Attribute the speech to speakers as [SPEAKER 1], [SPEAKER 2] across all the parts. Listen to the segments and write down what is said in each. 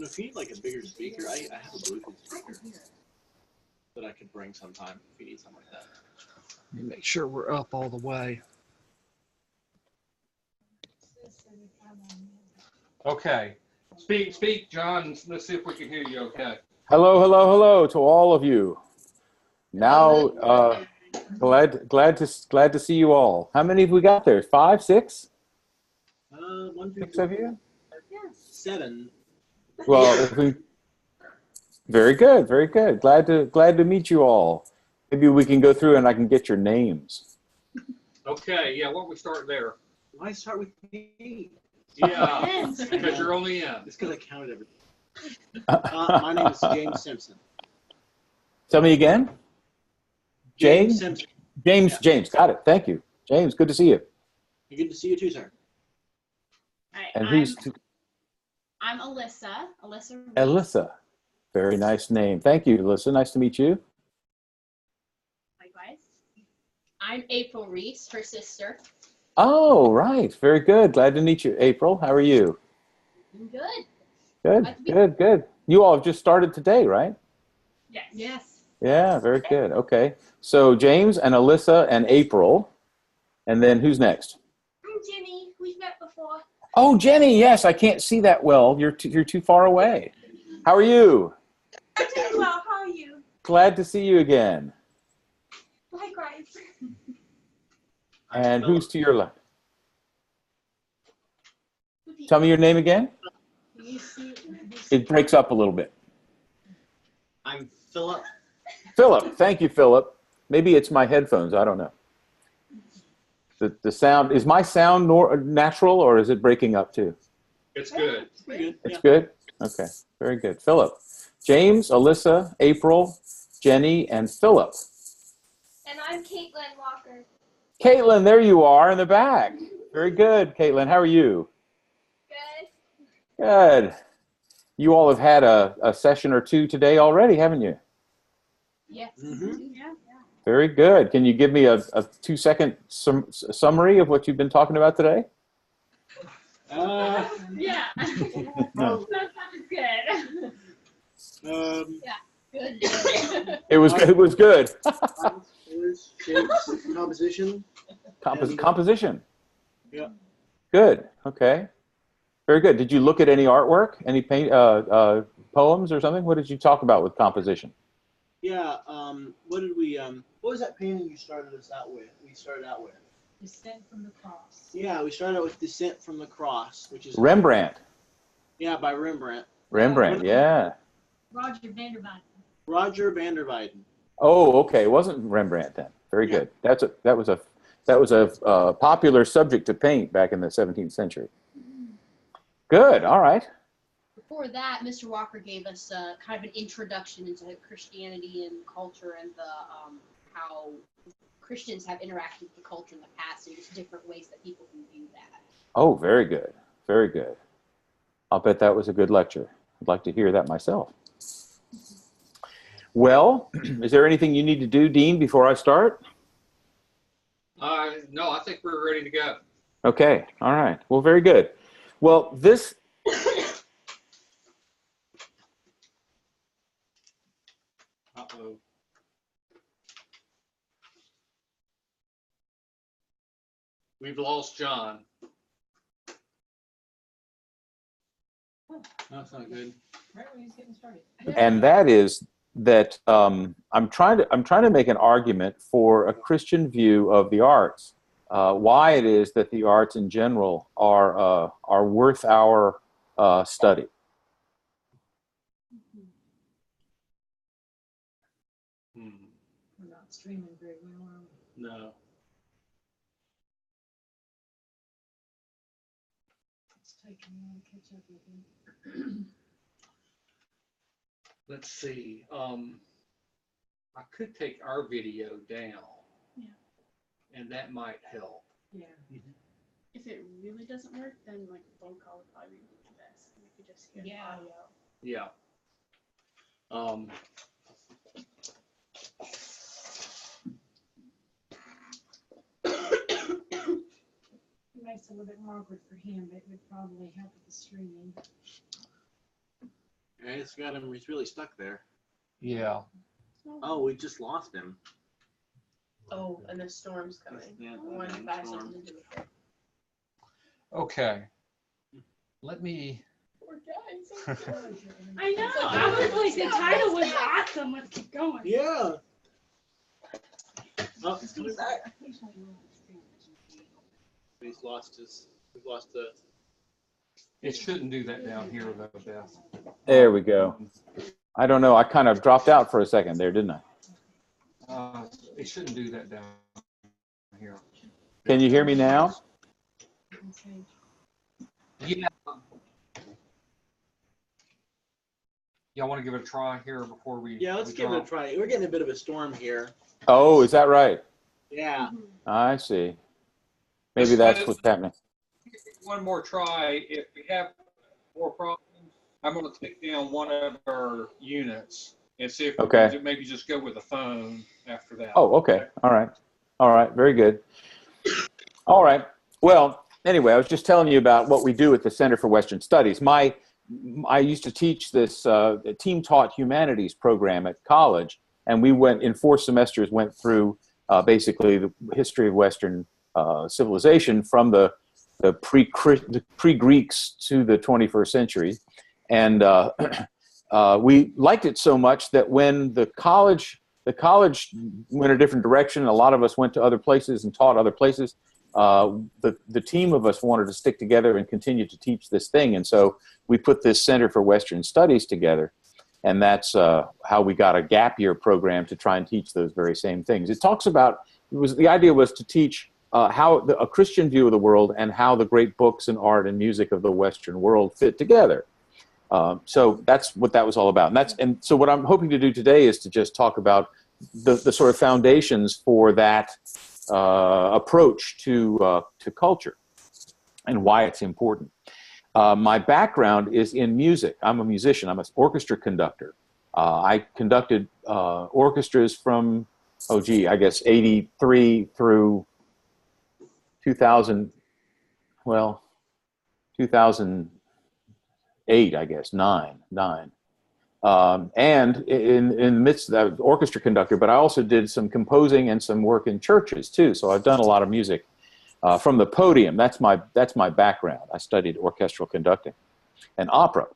[SPEAKER 1] if you need like a bigger speaker, I have a Bluetooth speaker that I could bring sometime if you need something like that. Let me make sure we're up all the way.
[SPEAKER 2] Okay. Speak, John. Let's see if we can hear you okay.
[SPEAKER 3] Hello, hello, hello to all of you. Now, glad to see you all. How many have we got there? 5, 6?
[SPEAKER 1] 1, 2,
[SPEAKER 3] 6
[SPEAKER 1] 3,
[SPEAKER 3] of you?
[SPEAKER 1] 7.
[SPEAKER 3] Well, if we, very good, very good. Glad to meet you all. Maybe we can go through and I can get your names.
[SPEAKER 2] Okay. Yeah. Why don't we start there?
[SPEAKER 1] Why start with me?
[SPEAKER 2] Yeah. Because you're only in.
[SPEAKER 1] It's because I counted everything. My name is James Simpson.
[SPEAKER 3] Tell me again.
[SPEAKER 1] James Simpson.
[SPEAKER 3] James,
[SPEAKER 1] Yeah.
[SPEAKER 3] James. Got it. Thank you. James, good to see you.
[SPEAKER 1] Good to see you too, sir.
[SPEAKER 4] All right,
[SPEAKER 3] And
[SPEAKER 4] I'm Alyssa. Alyssa Reese.
[SPEAKER 3] Alyssa. Very nice name. Thank you, Alyssa. Nice to meet you.
[SPEAKER 4] Likewise. I'm April Reese, her sister.
[SPEAKER 3] Oh, right. Very good. Glad to meet you, April. How are you?
[SPEAKER 4] I'm good.
[SPEAKER 3] Good, good. You all have just started today, right?
[SPEAKER 4] Yes. Yes.
[SPEAKER 3] Yeah, very good. Okay. So James and Alyssa and April. And then who's next?
[SPEAKER 4] I'm Jenny. We've met before.
[SPEAKER 3] Oh, Jenny. Yes, I can't see that well. You're too far away. How are you?
[SPEAKER 4] I'm doing well. How are you?
[SPEAKER 3] Glad to see you again.
[SPEAKER 4] Likewise.
[SPEAKER 3] And who's to your left? Tell me your name again. It breaks up a little bit.
[SPEAKER 1] I'm Philip.
[SPEAKER 3] Philip. Thank you, Philip. Maybe it's my headphones. I don't know. The sound, is my sound natural or is it breaking up too?
[SPEAKER 2] It's good.
[SPEAKER 1] It's pretty good.
[SPEAKER 3] It's good? Okay, very good. Philip. James, Alyssa, April, Jenny, and Philip.
[SPEAKER 4] And I'm Caitlin Walker.
[SPEAKER 3] Caitlin, there you are in the back. Very good, Caitlin. How are you?
[SPEAKER 4] Good.
[SPEAKER 3] Good. You all have had a session or two today already, haven't you?
[SPEAKER 4] Yes.
[SPEAKER 1] Mm-hmm.
[SPEAKER 4] Yeah.
[SPEAKER 3] Very good. Can you give me a 2-second summary of what you've been talking about today?
[SPEAKER 4] Yeah.
[SPEAKER 3] No.
[SPEAKER 4] That sounds good. Yeah. Good.
[SPEAKER 3] It was good.
[SPEAKER 1] Colors, shapes, composition.
[SPEAKER 3] Composition.
[SPEAKER 1] Yeah.
[SPEAKER 3] Good. Okay. Very good. Did you look at any artwork, any poems or something? What did you talk about with composition?
[SPEAKER 1] Yeah. What was that painting you started us out with?
[SPEAKER 5] Descent from the Cross.
[SPEAKER 1] Yeah, we started out with Descent from the Cross, which is
[SPEAKER 3] Rembrandt.
[SPEAKER 1] Yeah, by Rembrandt.
[SPEAKER 3] Rembrandt. Yeah.
[SPEAKER 5] Roger Vanderbilt.
[SPEAKER 1] Roger Vanderweyden.
[SPEAKER 3] Oh, okay. It wasn't Rembrandt then. Very good. That was a popular subject to paint back in the 17th century. Good. All right.
[SPEAKER 4] Before that, Mr. Walker gave us kind of an introduction into Christianity and culture and how Christians have interacted with the culture in the past and just different ways that people can view that.
[SPEAKER 3] Oh, very good. Very good. I'll bet that was a good lecture. I'd like to hear that myself. Well, is there anything you need to do, Dean, before I start?
[SPEAKER 2] No, I think we're ready to go.
[SPEAKER 3] Okay. All right. Well, very good. Well, this...
[SPEAKER 2] Uh-oh. We've lost John.
[SPEAKER 1] That's not good.
[SPEAKER 5] Right when he's getting started.
[SPEAKER 3] And that is that I'm trying to make an argument for a Christian view of the arts. Why it is that the arts in general are worth our study.
[SPEAKER 5] We're not streaming very well, are we?
[SPEAKER 1] No.
[SPEAKER 5] It's taking a while to catch up with him.
[SPEAKER 2] Let's see. I could take our video down.
[SPEAKER 5] Yeah.
[SPEAKER 2] And that might help.
[SPEAKER 5] Yeah.
[SPEAKER 4] If it really doesn't work, then like a phone call would probably be the best. We could just hear the audio.
[SPEAKER 2] Yeah.
[SPEAKER 5] It makes it a little bit more awkward for him, but it would probably help with the streaming.
[SPEAKER 1] Okay, it's got him. He's really stuck there.
[SPEAKER 2] Yeah.
[SPEAKER 1] Oh, we just lost him.
[SPEAKER 4] Oh, and the storm's coming.
[SPEAKER 1] Yeah,
[SPEAKER 4] I wonder if that has something to do with it.
[SPEAKER 2] Okay. Let me.
[SPEAKER 5] Poor guy.
[SPEAKER 6] I know. I was like, the title was awesome. Let's keep going.
[SPEAKER 1] Yeah. Oh, he's coming back. He's lost his. We've lost the.
[SPEAKER 2] It shouldn't do that down here, though, Beth.
[SPEAKER 3] There we go. I don't know. I kind of dropped out for a second there, didn't I?
[SPEAKER 2] It shouldn't do that down here.
[SPEAKER 3] Can you hear me now?
[SPEAKER 2] Yeah. Y'all want to give it a try here before we?
[SPEAKER 1] Yeah, let's
[SPEAKER 2] we
[SPEAKER 1] give it a
[SPEAKER 2] drop?
[SPEAKER 1] try. We're getting a bit of a storm here.
[SPEAKER 3] Oh, is that right?
[SPEAKER 1] Yeah.
[SPEAKER 3] I see. Maybe that's what's happening.
[SPEAKER 2] One more try. If we have more problems, I'm going to take down one of our units and see if we
[SPEAKER 3] Okay.
[SPEAKER 2] can maybe just go with the phone after that.
[SPEAKER 3] Oh, okay. All right. All right. Very good. All right. Well, anyway, I was just telling you about what we do at the Center for Western Studies. I used to teach this team-taught humanities program at college, and we went in 4 semesters, went through basically the history of Western civilization from the pre-Greeks to the 21st century. And we liked it so much that when the college went a different direction, a lot of us went to other places and taught other places. The team of us wanted to stick together and continue to teach this thing. And so we put this Center for Western Studies together. And that's how we got a gap year program to try and teach those very same things. It talks about, the idea was to teach a Christian view of the world and how the great books and art and music of the Western world fit together. So that's what that was all about. And so what I'm hoping to do today is to just talk about the sort of foundations for that approach to culture and why it's important. My background is in music. I'm a musician. I'm an orchestra conductor. I conducted orchestras from, I guess 83 through 2000, 2008, I guess, nine. And in the midst of that, I was orchestra conductor, but I also did some composing and some work in churches too. So I've done a lot of music from the podium. That's my background. I studied orchestral conducting and opera.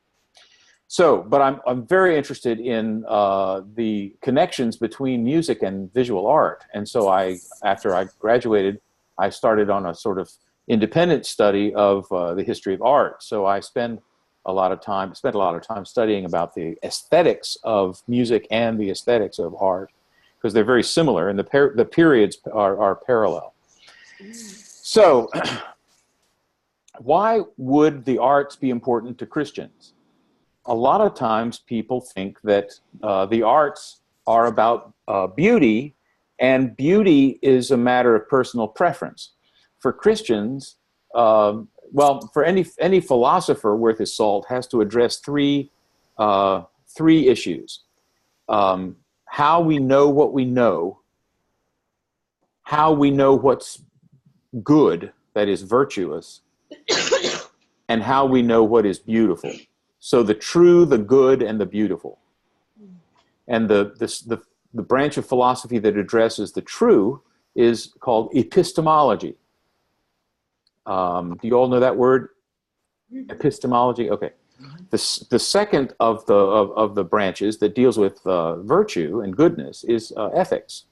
[SPEAKER 3] So, but I'm very interested in the connections between music and visual art. And so after I graduated, I started on a sort of independent study of the history of art. So I spent a lot of time studying about the aesthetics of music and the aesthetics of art, because they're very similar and the periods are parallel. So why would the arts be important to Christians? A lot of times people think that the arts are about beauty, and beauty is a matter of personal preference. For Christians, for any philosopher worth his salt has to address three issues: how we know what we know, how we know what's good, that is virtuous, and how we know what is beautiful. So the true, the good, and the beautiful. And the branch of philosophy that addresses the true is called epistemology. Do you all know that word? Epistemology? Okay. The second of the branches that deals with virtue and goodness is ethics.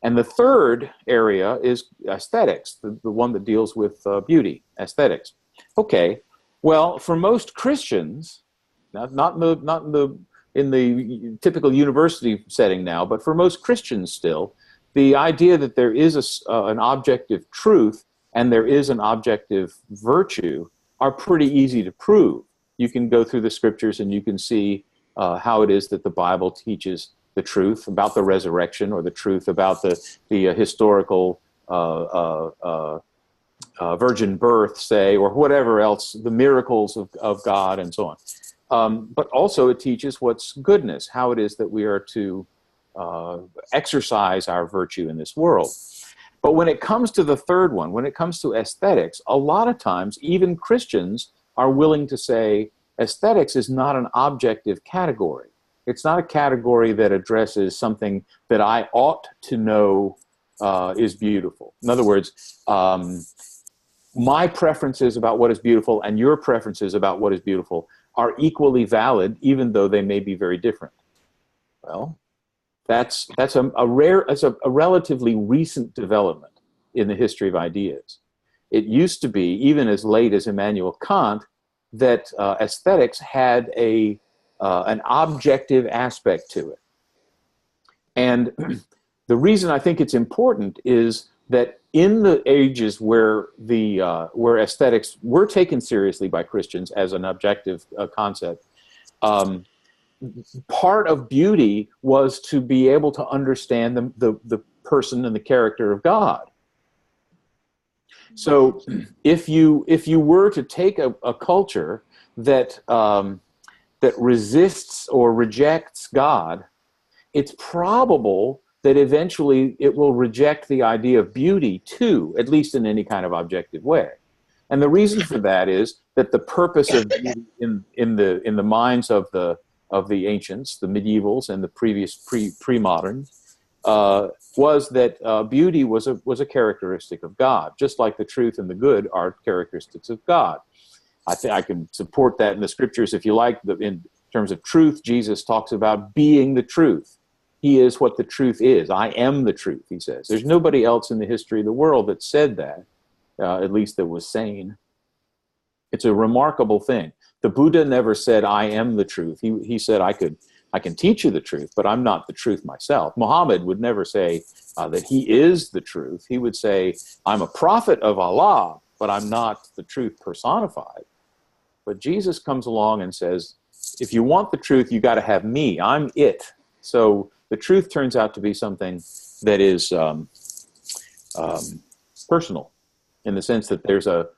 [SPEAKER 3] And the third area is aesthetics, the one that deals with beauty, aesthetics. Okay. Well, for most Christians, not in the typical university setting now, but for most Christians still, the idea that there is an objective truth and there is an objective virtue are pretty easy to prove. You can go through the scriptures and you can see how it is that the Bible teaches the truth about the resurrection, or the truth about the historical virgin birth, say, or whatever else, the miracles of God and so on. But also it teaches what's goodness, how it is that we are to exercise our virtue in this world. But when it comes to the third one, when it comes to aesthetics, a lot of times even Christians are willing to say, aesthetics is not an objective category. It's not a category that addresses something that I ought to know is beautiful. In other words, my preferences about what is beautiful and your preferences about what is beautiful are equally valid, even though they may be very different. Well, that's a relatively recent development in the history of ideas. It used to be, even as late as Immanuel Kant, that aesthetics had an objective aspect to it. And the reason I think it's important is that in the ages where where aesthetics were taken seriously by Christians as an objective concept, part of beauty was to be able to understand the person and the character of God. So if you were to take a culture that resists or rejects God, it's probable that eventually it will reject the idea of beauty too, at least in any kind of objective way. And the reason for that is that the purpose of beauty in the minds of the ancients, the medievals and the previous pre-modern, was that beauty was a characteristic of God, just like the truth and the good are characteristics of God. I think I can support that in the scriptures if you like. In terms of truth, Jesus talks about being the truth. He is what the truth is. I am the truth, he says. There's nobody else in the history of the world that said that, at least that was sane. It's a remarkable thing. The Buddha never said, I am the truth. He said, I can teach you the truth, but I'm not the truth myself. Muhammad would never say that he is the truth. He would say, I'm a prophet of Allah, but I'm not the truth personified. But Jesus comes along and says, if you want the truth, you got to have me. I'm it. So the truth turns out to be something that is personal, in the sense that there's a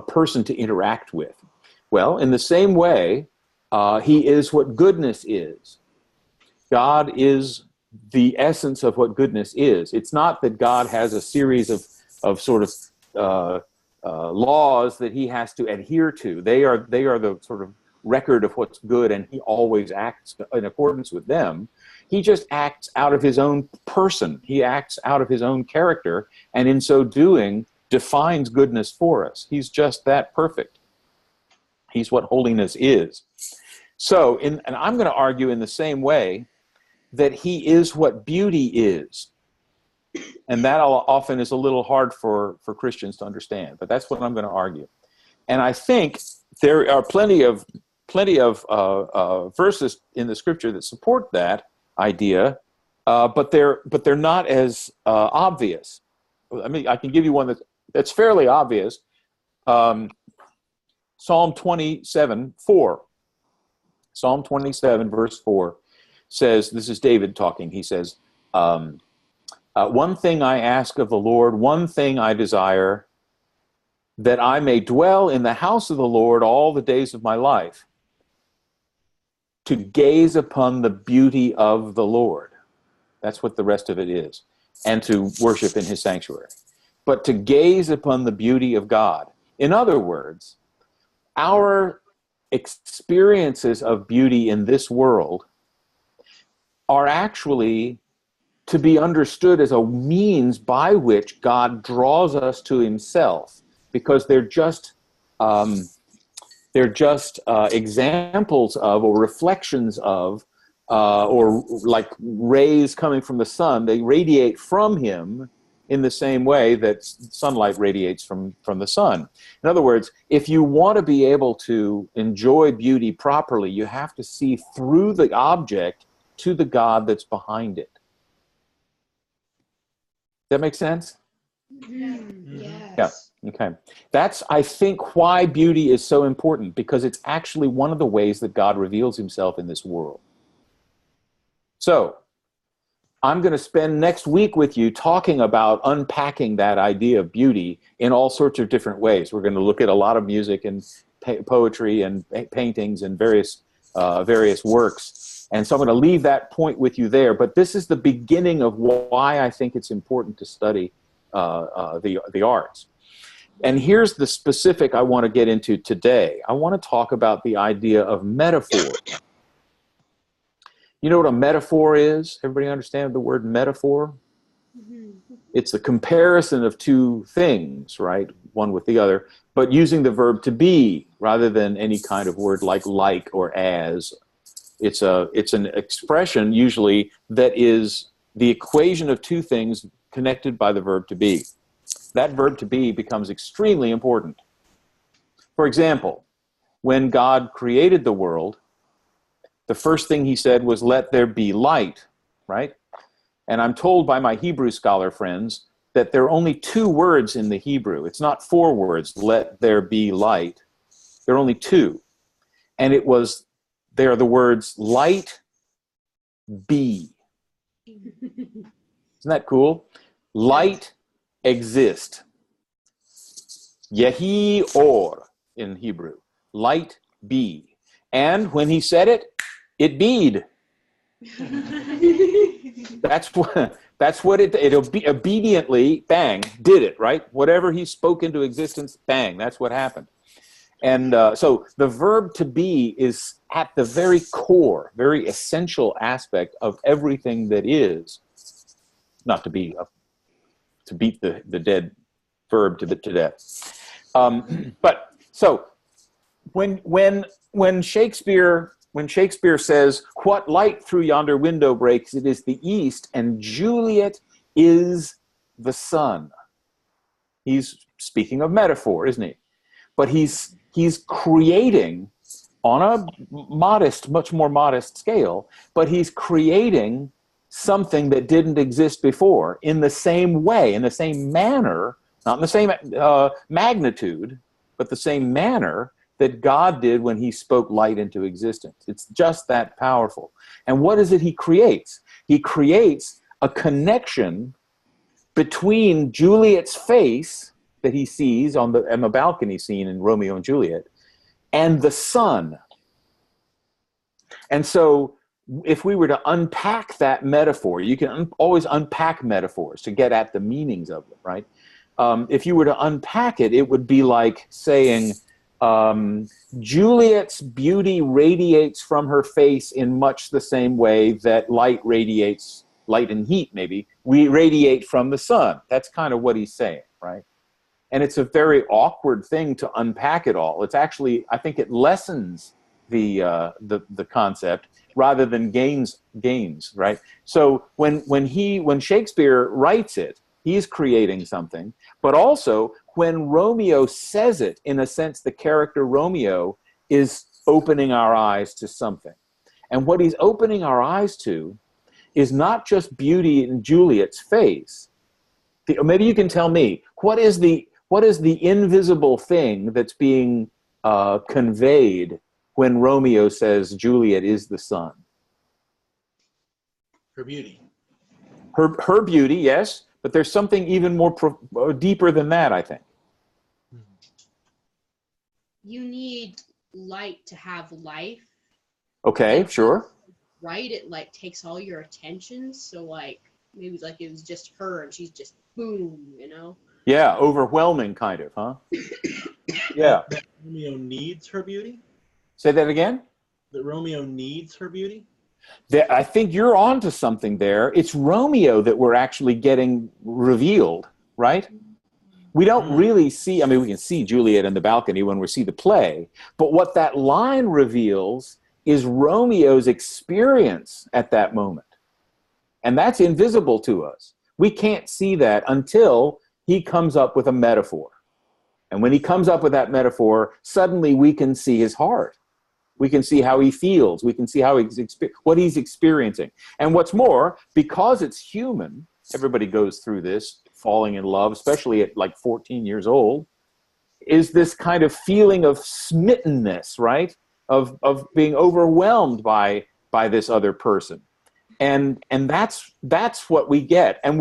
[SPEAKER 3] person to interact with. Well, in the same way, he is what goodness is. God is the essence of what goodness is. It's not that God has a series of sort of laws that he has to adhere to. They are the sort of record of what's good, and he always acts in accordance with them. He just acts out of his own person. He acts out of his own character, and in so doing, defines goodness for us. He's just that perfect. He's what holiness is. So, and I'm going to argue in the same way that he is what beauty is. And that often is a little hard for Christians to understand, but that's what I'm going to argue. And I think there are plenty of verses in the scripture that support that idea, but they're not as obvious. I mean, I can give you one that's fairly obvious. Psalm 27:4. Psalm 27, verse 4 says, this is David talking, he says, one thing I ask of the Lord, one thing I desire, that I may dwell in the house of the Lord all the days of my life, to gaze upon the beauty of the Lord. That's what the rest of it is. And to worship in his sanctuary. But to gaze upon the beauty of God. In other words, our experiences of beauty in this world are actually to be understood as a means by which God draws us to himself, because they're just examples of, or reflections of, or like rays coming from the sun. They radiate from him in the same way that sunlight radiates from the sun. In other words, if you want to be able to enjoy beauty properly, you have to see through the object to the God that's behind it. That make sense?
[SPEAKER 5] Yes.
[SPEAKER 3] Yeah. Okay. That's, I think, why beauty is so important, because it's actually one of the ways that God reveals himself in this world. So, I'm going to spend next week with you talking about unpacking that idea of beauty in all sorts of different ways. We're going to look at a lot of music and poetry and paintings and various works. And so I'm going to leave that point with you there. But this is the beginning of why I think it's important to study the arts. And here's the specific I want to get into today. I want to talk about the idea of metaphor. You know what a metaphor is? Everybody understand the word metaphor? It's the comparison of two things, right? One with the other, but using the verb to be rather than any kind of word like or as. It's an expression usually that is the equation of two things connected by the verb to be. That verb to be becomes extremely important. For example, when God created the world, the first thing he said was, "Let there be light," right? And I'm told by my Hebrew scholar friends that there are only two words in the Hebrew. It's not four words, "let there be light." There are only two. And they are the words light be. Isn't that cool? Light exist. Yehi or in Hebrew. Light be. And when he said it, it beed. That's what it obediently, bang, did it, right? Whatever he spoke into existence, bang, that's what happened. And so the verb to be is at the very core, very essential aspect of everything that is. Not to be, to beat the dead verb to death. But so when Shakespeare says, "What light through yonder window breaks? It is the east, and Juliet is the sun." He's speaking of metaphor, isn't he? But he's creating on a much more modest scale, but he's creating something that didn't exist before in the same way, in the same manner, not in the same magnitude, but the same manner that God did when he spoke light into existence. It's just that powerful. And what is it he creates? He creates a connection between Juliet's face that he sees on the balcony scene in Romeo and Juliet and the sun. And so if we were to unpack that metaphor, you can always unpack metaphors to get at the meanings of them, right? If you were to unpack it, it would be like saying, Juliet's beauty radiates from her face in much the same way that light and heat maybe, we radiate from the sun. That's kind of what he's saying, right? And it's a very awkward thing to unpack it all. It's actually, I think it lessens the concept rather than gains, right? So when Shakespeare writes it, he's creating something, but also when Romeo says it, in a sense, the character Romeo is opening our eyes to something. And what he's opening our eyes to is not just beauty in Juliet's face. Maybe you can tell me, what is the invisible thing that's being conveyed when Romeo says Juliet is the sun?
[SPEAKER 1] Her beauty.
[SPEAKER 3] Her beauty, yes, but there's something even more deeper than that, I think.
[SPEAKER 4] You need light to have life.
[SPEAKER 3] Okay, sure.
[SPEAKER 4] Right? It like takes all your attention. So like maybe like it was just her and she's just boom, you know?
[SPEAKER 3] Yeah, overwhelming kind of, huh? Yeah.
[SPEAKER 1] That Romeo needs her beauty?
[SPEAKER 3] Say that again?
[SPEAKER 1] That Romeo needs her beauty?
[SPEAKER 3] I think you're onto something there. It's Romeo that we're actually getting revealed, right? We don't really see, I mean, we can see Juliet in the balcony when we see the play, but what that line reveals is Romeo's experience at that moment. And that's invisible to us. We can't see that until he comes up with a metaphor. And when he comes up with that metaphor, suddenly we can see his heart. We can see how he feels. We can see how what he's experiencing. And what's more, because it's human, everybody goes through this, falling in love, especially at like 14 years old, is this kind of feeling of smittenness, right? Of being overwhelmed by this other person. And that's what we get. And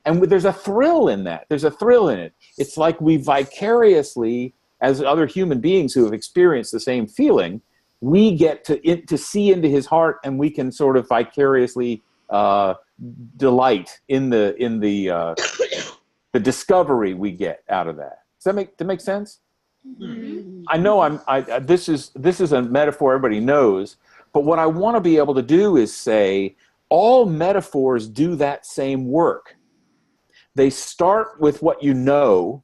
[SPEAKER 3] there's a thrill in that. There's a thrill in it. It's like we vicariously, as other human beings who have experienced the same feeling, we get to see into his heart, and we can sort of vicariously delight in the discovery we get out of that. that make sense? I know this is a metaphor everybody knows, but what I want to be able to do is say all metaphors do that same work. They start with what you know,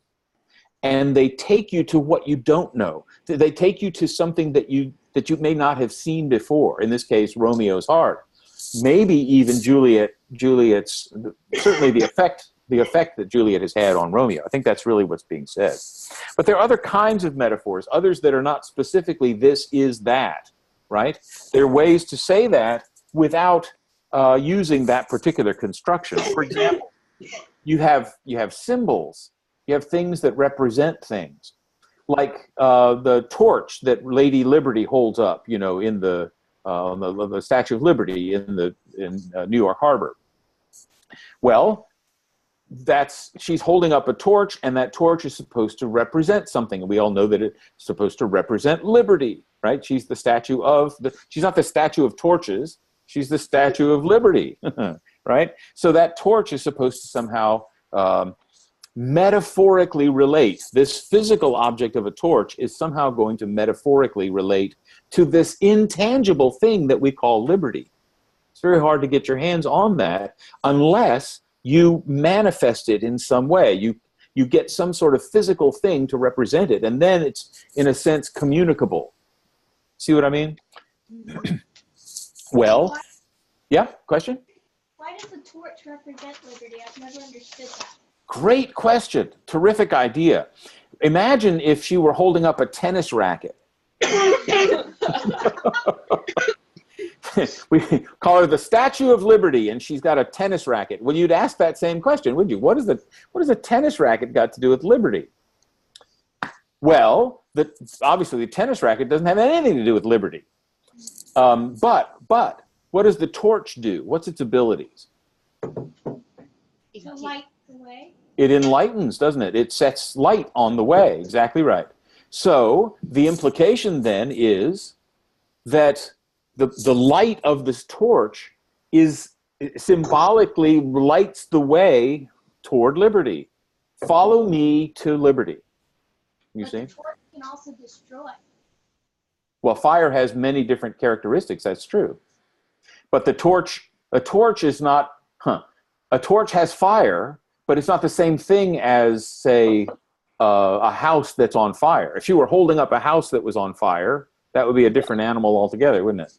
[SPEAKER 3] and they take you to what you don't know. They take you to something that you may not have seen before. In this case, Romeo's heart. Maybe even Juliet's certainly the effect that Juliet has had on Romeo. I think that's really what's being said. But there are other kinds of metaphors, others that are not specifically this is that, right? There are ways to say that without using that particular construction. For example, you have symbols. You have things that represent things, like the torch that Lady Liberty holds up, in the Statue of Liberty in New York Harbor. Well, she's holding up a torch, and that torch is supposed to represent something. And we all know that it's supposed to represent liberty, right? She's the statue of she's not the statue of torches. She's the Statue of Liberty, right? So that torch is supposed to somehow metaphorically relate. This physical object of a torch is somehow going to metaphorically relate to this intangible thing that we call liberty. It's very hard to get your hands on that unless you manifest it in some way. You get some sort of physical thing to represent it, and then it's, in a sense, communicable. See what I mean? Well, yeah, question?
[SPEAKER 7] Why does the torch represent liberty? I've never understood that.
[SPEAKER 3] Great question. Terrific idea. Imagine if she were holding up a tennis racket. We call her the Statue of Liberty, and she's got a tennis racket. Well, you'd ask that same question, wouldn't you? What does a tennis racket got to do with liberty? Well, obviously the tennis racket doesn't have anything to do with liberty. But what does the torch do? What's its abilities?
[SPEAKER 7] To light the way?
[SPEAKER 3] It enlightens, doesn't it? It sets light on the way. Exactly right. So the implication then is that the light of this torch is symbolically lights the way toward liberty. Follow me to liberty. You see?
[SPEAKER 7] The torch can also destroy.
[SPEAKER 3] Well, fire has many different characteristics. That's true. But a torch is not. A torch has fire, but it's not the same thing as, say, a house that's on fire. If you were holding up a house that was on fire, that would be a different animal altogether, wouldn't it?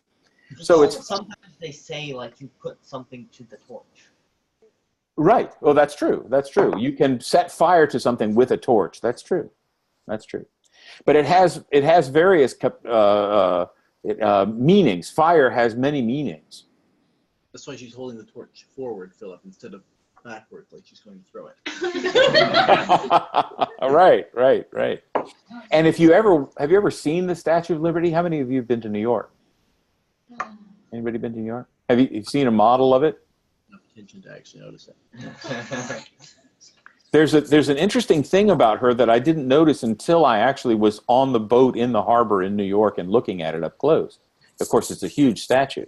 [SPEAKER 3] So
[SPEAKER 8] sometimes they say like you put something to the torch.
[SPEAKER 3] Right. Well, that's true. That's true. You can set fire to something with a torch. That's true. That's true. But it has various meanings. Fire has many meanings.
[SPEAKER 1] That's why she's holding the torch forward, Philip, instead of backward, like she's going to throw it. Right. And have you ever seen the Statue of Liberty? How many of you have been to New York? Anybody been to New York? Have you seen a model of it? Enough attention to actually notice it.
[SPEAKER 3] There's an interesting thing about her that I didn't notice until I actually was on the boat in the harbor in New York and looking at it up close. Of course, it's a huge statue.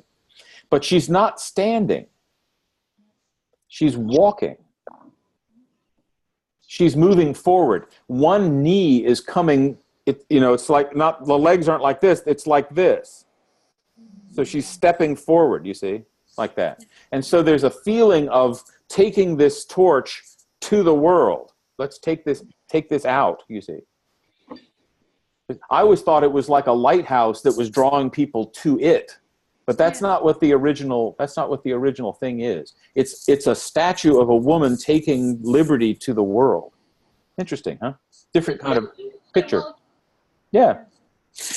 [SPEAKER 3] But she's not standing. She's walking. She's moving forward. One knee is coming, it's like not, the legs aren't like this, it's like this. So she's stepping forward, you see, like that. And so there's a feeling of taking this torch to the world. Let's take this out, you see. I always thought it was like a lighthouse that was drawing people to it. But that's not what the original thing is. It's a statue of a woman taking liberty to the world. Interesting, huh? Different kind of picture. Yeah.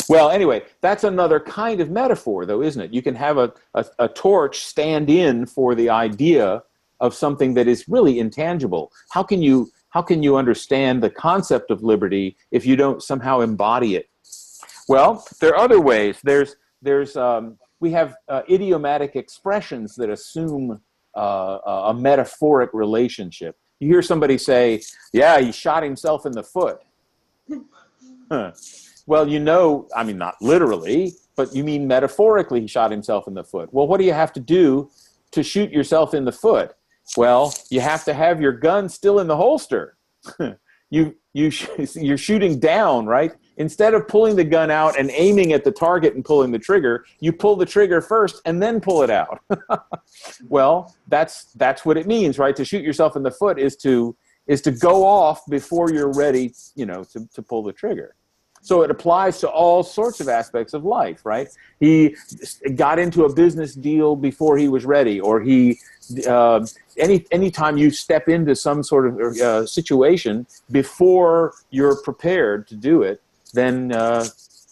[SPEAKER 3] Well, anyway, that's another kind of metaphor, though, isn't it? You can have a torch stand in for the idea of something that is really intangible. How can you understand the concept of liberty if you don't somehow embody it? Well, there are other ways. We have idiomatic expressions that assume a metaphoric relationship. You hear somebody say, yeah, he shot himself in the foot. Well, I mean, not literally, but you mean metaphorically he shot himself in the foot. Well, what do you have to do to shoot yourself in the foot? Well, you have to have your gun still in the holster. you're shooting down, right? Instead of pulling the gun out and aiming at the target and pulling the trigger, you pull the trigger first and then pull it out. Well, that's what it means, right? To shoot yourself in the foot is to go off before you're ready, to pull the trigger. So it applies to all sorts of aspects of life, right? He got into a business deal before he was ready, or anytime you step into some sort of situation before you're prepared to do it, then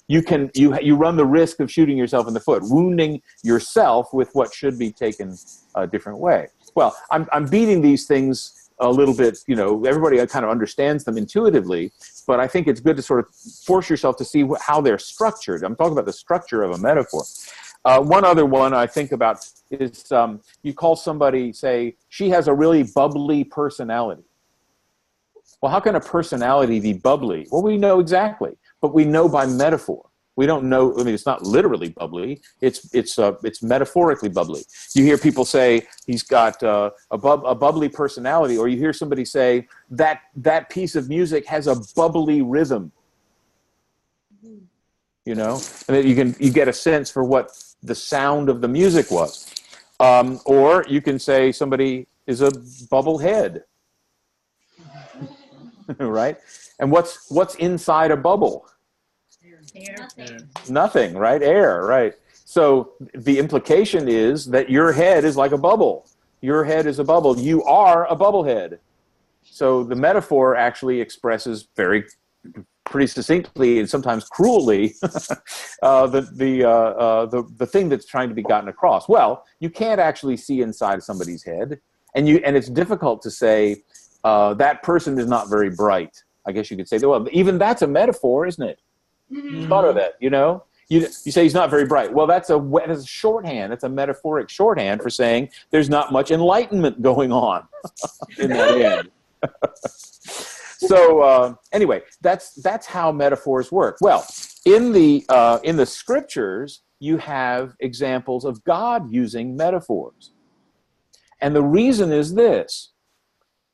[SPEAKER 3] you run the risk of shooting yourself in the foot, wounding yourself with what should be taken a different way. Well, I'm beating these things a little bit, everybody kind of understands them intuitively, but I think it's good to sort of force yourself to see how they're structured. I'm talking about the structure of a metaphor. One other one I think about is you call somebody, say, she has a really bubbly personality. Well, how can a personality be bubbly? Well, we know exactly, but we know by metaphor. We don't know. I mean, it's not literally bubbly. It's metaphorically bubbly. You hear people say he's got a bubbly personality, or you hear somebody say that piece of music has a bubbly rhythm. And then you get a sense for what the sound of the music was, or you can say somebody is a bubblehead, right? And what's inside a bubble? Nothing, right? Air, right? So the implication is that your head is like a bubble. Your head is a bubble. You are a bubblehead. So the metaphor actually expresses pretty succinctly and sometimes cruelly the thing that's trying to be gotten across. Well, you can't actually see inside somebody's head, and it's difficult to say that person is not very bright. I guess you could say, well, even that's a metaphor, isn't it? You thought of that, You say he's not very bright. Well, that's a shorthand. That's a metaphoric shorthand for saying there's not much enlightenment going on in that head. So anyway, that's how metaphors work. Well, in the scriptures, you have examples of God using metaphors, and the reason is this: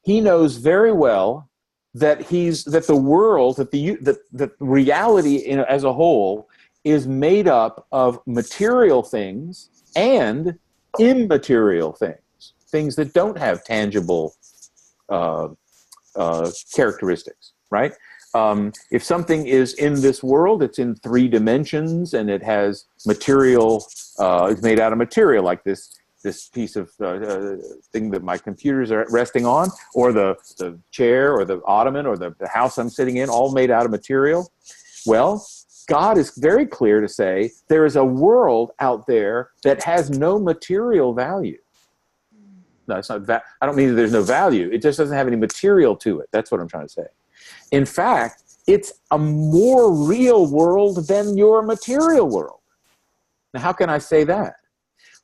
[SPEAKER 3] He knows very well that the world, that reality as a whole is made up of material things and immaterial things that don't have tangible characteristics, right? If something is in this world, it's in 3 dimensions, and it has material, it's made out of material, like this piece of thing that my computers are resting on, or the chair, or the ottoman, or the house I'm sitting in, all made out of material. Well, God is very clear to say there is a world out there that has no material value. No, it's not. I don't mean that there's no value. It just doesn't have any material to it. That's what I'm trying to say. In fact, it's a more real world than your material world. Now, how can I say that?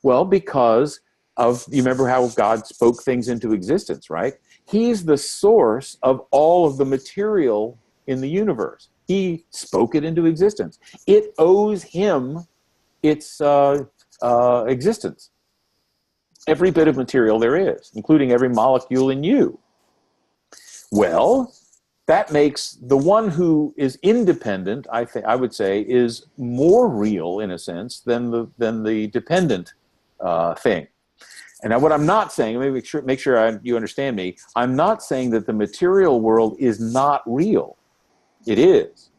[SPEAKER 3] Well, because you remember how God spoke things into existence, right? He's the source of all of the material in the universe. He spoke it into existence. It owes him its existence. Every bit of material there is, including every molecule in you. Well, that makes the one who is independent, I would say, is more real in a sense than the dependent thing. And now what I'm not saying, let me make sure you understand me, I'm not saying that the material world is not real. It is.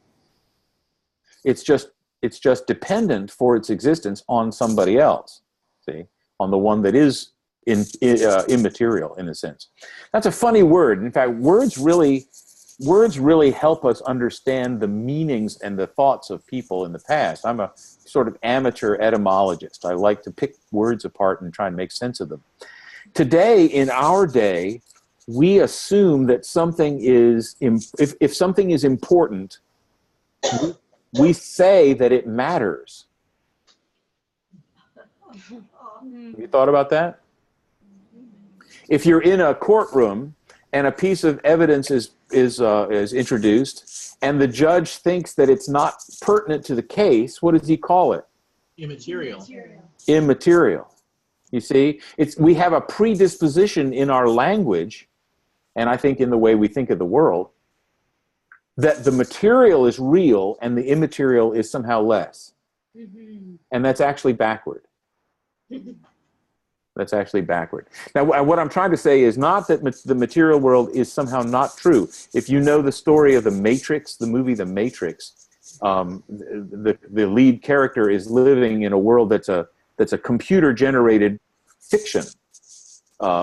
[SPEAKER 3] It's just dependent for its existence on somebody else, see, on the one that is immaterial in a sense. That's a funny word. In fact, words really help us understand the meanings and the thoughts of people in the past. I'm a sort of amateur etymologist. I like to pick words apart and try and make sense of them. Today, in our day, we assume that something is, if something is important, we say that it matters. Have you thought about that? If you're in a courtroom and a piece of evidence is introduced, and the judge thinks that it's not pertinent to the case, what does he call it?
[SPEAKER 8] Immaterial.
[SPEAKER 3] Immaterial. You see, we have a predisposition in our language, and I think in the way we think of the world, that the material is real and the immaterial is somehow less.
[SPEAKER 6] Mhm.
[SPEAKER 3] And that's actually backward. That's actually backward. Now, what I'm trying to say is not that the material world is somehow not true. If you know the story of The Matrix, the movie The Matrix, the lead character is living in a world that's a computer-generated fiction.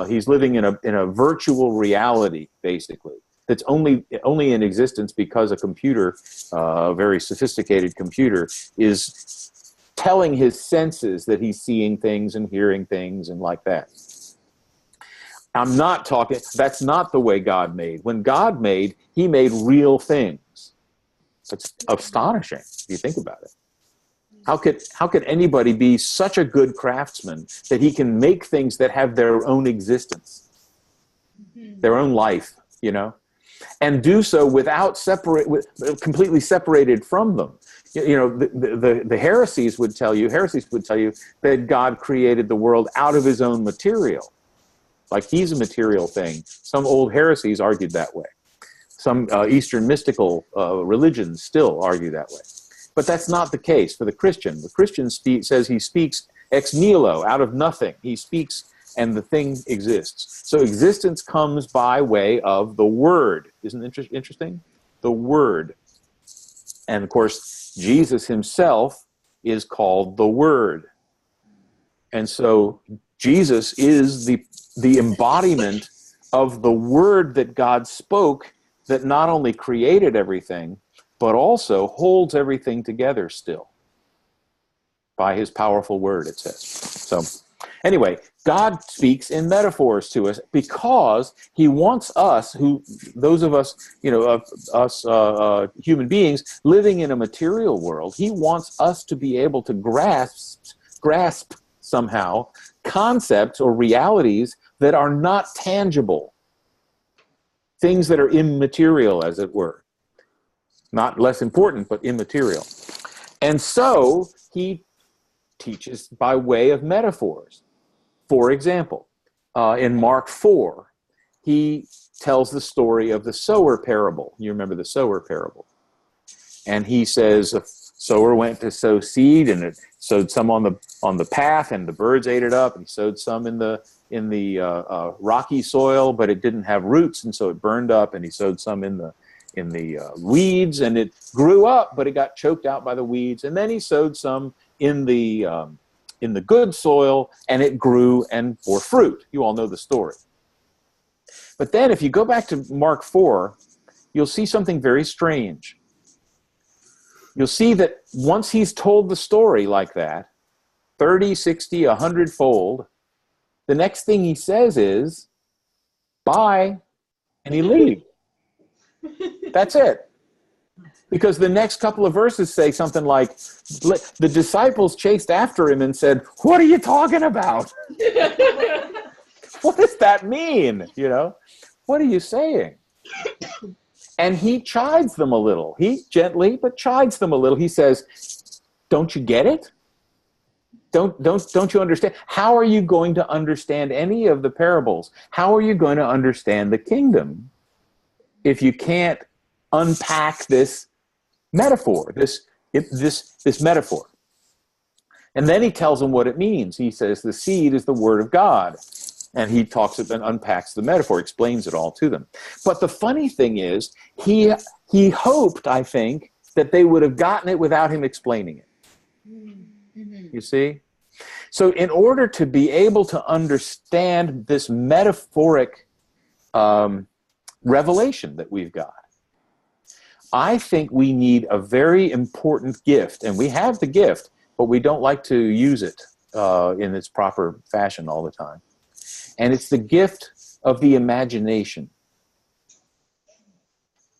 [SPEAKER 3] He's living in a virtual reality, basically, that's only in existence because a computer, a very sophisticated computer, is telling his senses that he's seeing things and hearing things and like that. I'm not talking, that's not the way God made. When God made, he made real things. It's astonishing if you think about it. How could anybody be such a good craftsman that he can make things that have their own existence, their own life, you know, and do so without completely separated from them? You know, the heresies would tell you that God created the world out of his own material, like he's a material thing. Some old heresies argued that way. Some Eastern mystical religions still argue that way. But that's not the case for the Christian. The Christian says he speaks ex nihilo, out of nothing. He speaks and the thing exists. So existence comes by way of the Word. Isn't it interesting? The Word. And of course, Jesus himself is called the Word. And so Jesus is the embodiment of the Word that God spoke, that not only created everything, but also holds everything together still by his powerful word, it says. So anyway, God speaks in metaphors to us because he wants us, those of us, you know, human beings living in a material world, he wants us to be able to grasp somehow concepts or realities that are not tangible, things that are immaterial, as it were. Not less important, but immaterial. And so he teaches by way of metaphors. For example, in Mark 4, he tells the story of the sower parable. You remember the sower parable. And he says a sower went to sow seed, and it sowed some on the path, and the birds ate it up. And he sowed some in the rocky soil, but it didn't have roots, and so it burned up. And he sowed some in the weeds, and it grew up, but it got choked out by the weeds. And then he sowed some in the good soil, and it grew and bore fruit. You all know the story. But then if you go back to Mark 4, you'll see something very strange. You'll see that once he's told the story like that, 30, 60, 100-fold, the next thing he says is, bye, and he leaves. That's it. Because the next couple of verses say something like, the disciples chased after him and said, what are you talking about? What does that mean? You know, what are you saying? And he chides them a little. He gently, but chides them a little. He says, don't you get it? Don't you understand? How are you going to understand any of the parables? How are you going to understand the kingdom if you can't unpack this metaphor, this metaphor? And then he tells them what it means. He says the seed is the word of God. And he talks and unpacks the metaphor, explains it all to them. But the funny thing is, he hoped, I think, that they would have gotten it without him explaining it. Mm-hmm. You see? So in order to be able to understand this metaphoric revelation that we've got, I think we need a very important gift. And we have the gift, but we don't like to use it in its proper fashion all the time. And it's the gift of the imagination.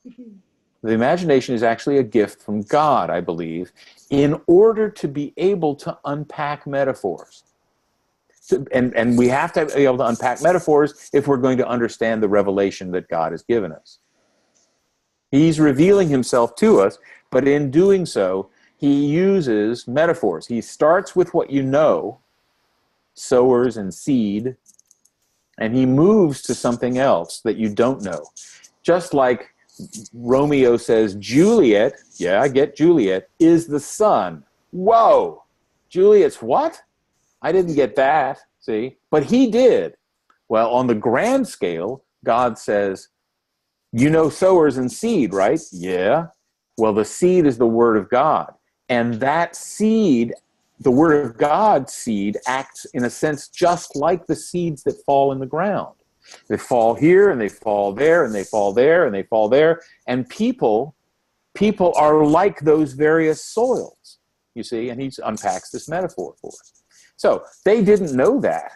[SPEAKER 3] The imagination is actually a gift from God, I believe, in order to be able to unpack metaphors. And we have to be able to unpack metaphors if we're going to understand the revelation that God has given us. He's revealing himself to us, but in doing so, he uses metaphors. He starts with what you know, sowers and seed, and he moves to something else that you don't know. Just like Romeo says, Juliet, yeah, I get Juliet, is the sun. Whoa, Juliet's what? I didn't get that, see? But he did. Well, on the grand scale, God says, you know sowers and seed, right? Yeah. Well, the seed is the word of God. And that seed, the word of God seed, acts in a sense just like the seeds that fall in the ground. They fall here and they fall there and they fall there and they fall there. And people are like those various soils, you see, and he unpacks this metaphor for us. So they didn't know that.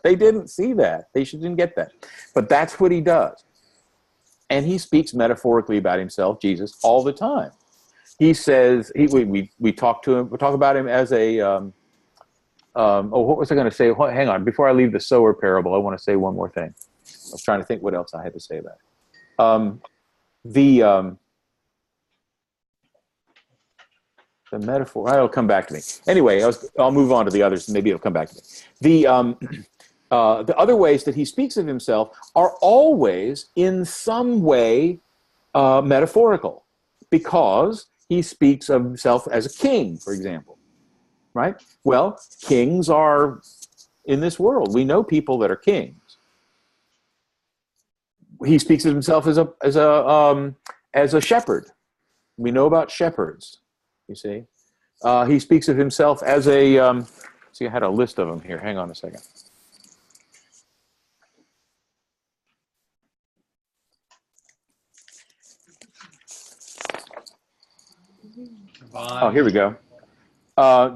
[SPEAKER 3] They didn't see that. They didn't get that. But that's what he does. And he speaks metaphorically about himself, Jesus, all the time. He says, we talk to him, we talk about him as a, what was I going to say? Hang on, before I leave the sower parable, I want to say one more thing. I was trying to think what else I had to say about it. The metaphor, it'll come back to me. Anyway, I'll move on to the others, and maybe it'll come back to me. The other ways that he speaks of himself are always in some way metaphorical, because he speaks of himself as a king, for example, right? Well, kings are in this world. We know people that are kings. He speaks of himself as a shepherd. We know about shepherds, you see. He speaks of himself as a, see, I had a list of them here. Hang on a second. Oh, here we go.